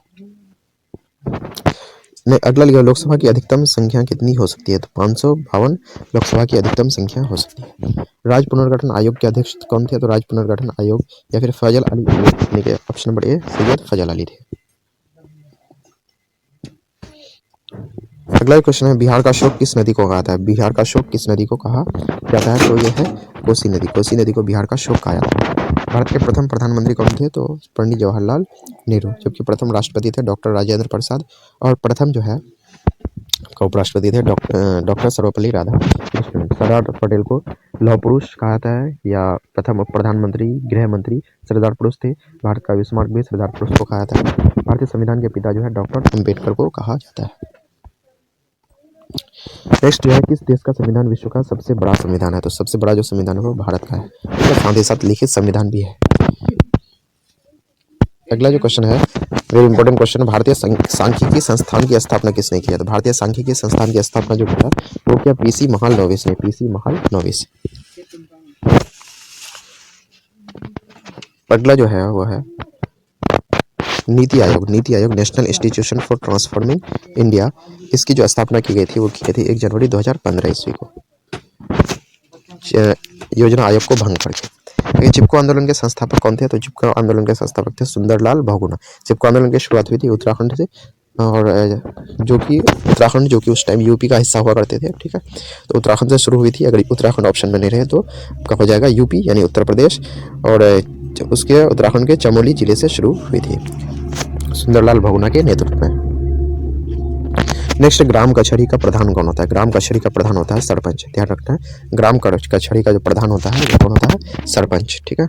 नहीं, अगला लिखा, लोकसभा की अधिकतम संख्या कितनी हो सकती है? तो 552 लोकसभा की अधिकतम संख्या हो सकती है। राज्य पुनर्गठन आयोग के अध्यक्ष कौन थे? तो राज्य पुनर्गठन आयोग या फिर फजल अली, यानी कि ऑप्शन नंबर ए सैयद फजल अली थे। अगला क्वेश्चन है, बिहार का शोक किस नदी को कहा जाता है? बिहार का शोक किस नदी को कहा जाता है? तो यह है कोसी नदी। कोसी नदी को बिहार का शोक कहा जाता है। भारत के प्रथम प्रधानमंत्री कौन थे? तो पंडित जवाहरलाल नेहरू। जबकि प्रथम राष्ट्रपति थे डॉक्टर राजेंद्र प्रसाद, और प्रथम जो है उपराष्ट्रपति थे डॉक्टर सर्वपल्ली राधाकृष्णन। सरदार पटेल को लौह पुरुष कहा जाता है, या प्रथम उप प्रधानमंत्री, गृह मंत्री सरदार पुरुष थे। भारत का स्मारक भी सरदार पुरुष को कहा जाता है। भारतीय संविधान के पिता जो है डॉक्टर अम्बेडकर को कहा जाता है। नेक्स्ट जो है, किस देश का संविधान विश्व का सबसे बड़ा संविधान है? तो सबसे बड़ा जो संविधान है वो भारत का है, इसका साथ ही साथ लिखित संविधान भी है। अगला जो क्वेश्चन है, वेरी इंपॉर्टेंट क्वेश्चन, भारतीय सांख्यिकी संस्थान की स्थापना किसने की है? तो भारतीय सांख्यिकी संस्थान की स्थापना जो किया वो क्या पीसी महालनोबिस ने। पीसी महालनोबिस। अगला जो है वो है NITI Aayog. NITI Aayog national institution for transforming India, इसकी जो स्थापना की गई थी वो की गई थी 1 जनवरी 2015 ईस्वी को, योजना आयोग को भंग करके। चिपको आंदोलन के संस्थापक कौन थे? तो चिपको आंदोलन के संस्थापक थे सुंदरलाल बहुगुणा। चिपको आंदोलन की शुरुआत हुई थी उत्तराखंड से, और जो कि उत्तराखंड जो कि उस टाइम यूपी का हिस्सा हुआ करते थे, ठीक है। तो उत्तराखंड से शुरू हुई थी। अगर उत्तराखंड ऑप्शन में नहीं रहे तो क्या हो जाएगा? यूपी यानी उत्तर प्रदेश, और उसके उत्तराखंड के चमोली जिले से शुरू हुई थी सुंदरलाल बहुगुणा के नेतृत्व में। नेक्स्ट, ग्राम कचहरी का प्रधान कौन होता है? ग्राम कचहरी का प्रधान होता है सरपंच। ध्यान रखना है, ग्राम कचहरी का जो प्रधान होता है वो कौन होता है? सरपंच, ठीक है।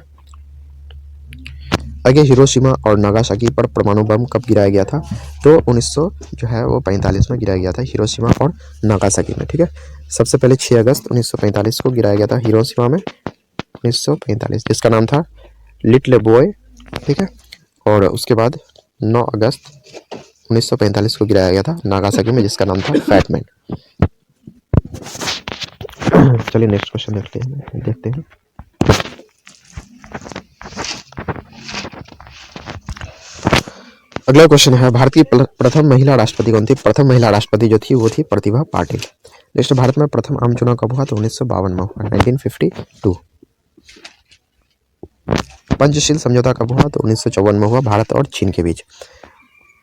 आगे, हिरोशिमा और नागासाकी पर परमाणु बम कब गिराया गया था? तो 1945 में गिराया गया था, हिरोशिमा और नागासाकी में, ठीक है। सबसे पहले 6 अगस्त 1945 को गिराया गया था हिरोशिमा में, 1945, जिसका नाम था लिटिल बॉय, ठीक है। और उसके बाद 9 अगस्त 1945 को गिराया गया था नागासाकी में, जिसका नाम था फैट मैन। चलिए नेक्स्ट क्वेश्चन देखते हैं। अगला क्वेश्चन है, भारत की प्रथम महिला राष्ट्रपति कौन थी? प्रथम महिला राष्ट्रपति जो थी वो थी प्रतिभा पाटिल। नेक्स्ट, भारत में प्रथम आम चुनाव कब हुआ? तो 1952 में हुआ, 1952। पंचशील समझौता कब हुआ? तो 1954 में हुआ, भारत और चीन के बीच।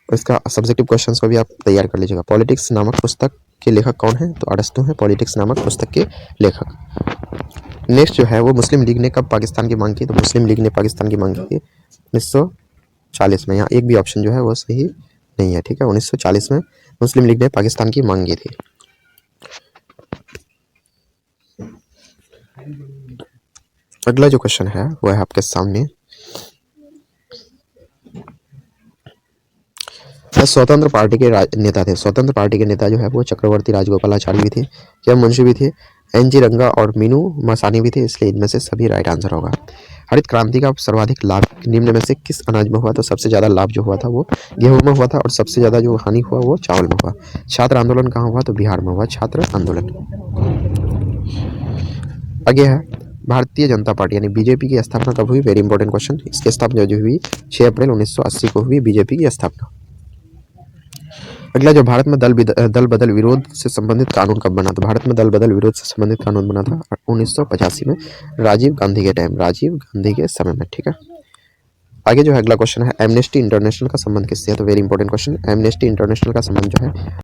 इसका सब्जेक्टिव क्वेश्चंस को भी आप तैयार कर लीजिएगा। पॉलिटिक्स नामक पुस्तक के लेखक कौन है? तो अरस्तू है पॉलिटिक्स नामक पुस्तक के लेखक। नेक्स्ट जो है वो मुस्लिम लीग ने कब पाकिस्तान की मांग की? तो मुस्लिम लीग ने पाकिस्तान की मांग की थी 1940 में। यहाँ एक भी ऑप्शन जो है वो सही नहीं है, ठीक है। 1940 में मुस्लिम लीग ने पाकिस्तान की मांग की थी। अगला जो क्वेश्चन है वो है आपके सामने, स्वतंत्र पार्टी के नेता थे। स्वतंत्र पार्टी के नेता जो है वो चक्रवर्ती राजगोपालाचारी भी थे, के मुंशी भी थे, एनजी रंगा और मीनू मसानी भी थे, इसलिए इनमें से सभी राइट आंसर होगा। हरित क्रांति का सर्वाधिक लाभ निम्न में से किस अनाज में हुआ? तो सबसे ज्यादा लाभ जो हुआ था वो गेहूं में हुआ था, और सबसे ज्यादा जो हानि हुआ वो चावल में हुआ। छात्र आंदोलन कहाँ हुआ? तो बिहार में हुआ छात्र आंदोलन। आगे है, भारतीय जनता पार्टी यानी बीजेपी की स्थापना कब हुई? Very important question. इसकी स्थापना जो हुई 6 अप्रैल 1980 को हुई बीजेपी की स्थापना। अगला जो भारत में दल बदल विरोध से संबंधित कानून कब बना? तो भारत में दल बदल विरोध से संबंधित कानून बना था 1985 में, राजीव गांधी के टाइम, राजीव गांधी के समय में, ठीक है। आगे जो है अगला क्वेश्चन है, एमनेस्टी इंटरनेशनल का संबंध किससे है? तो very important question. Amnesty international का संबंध जो है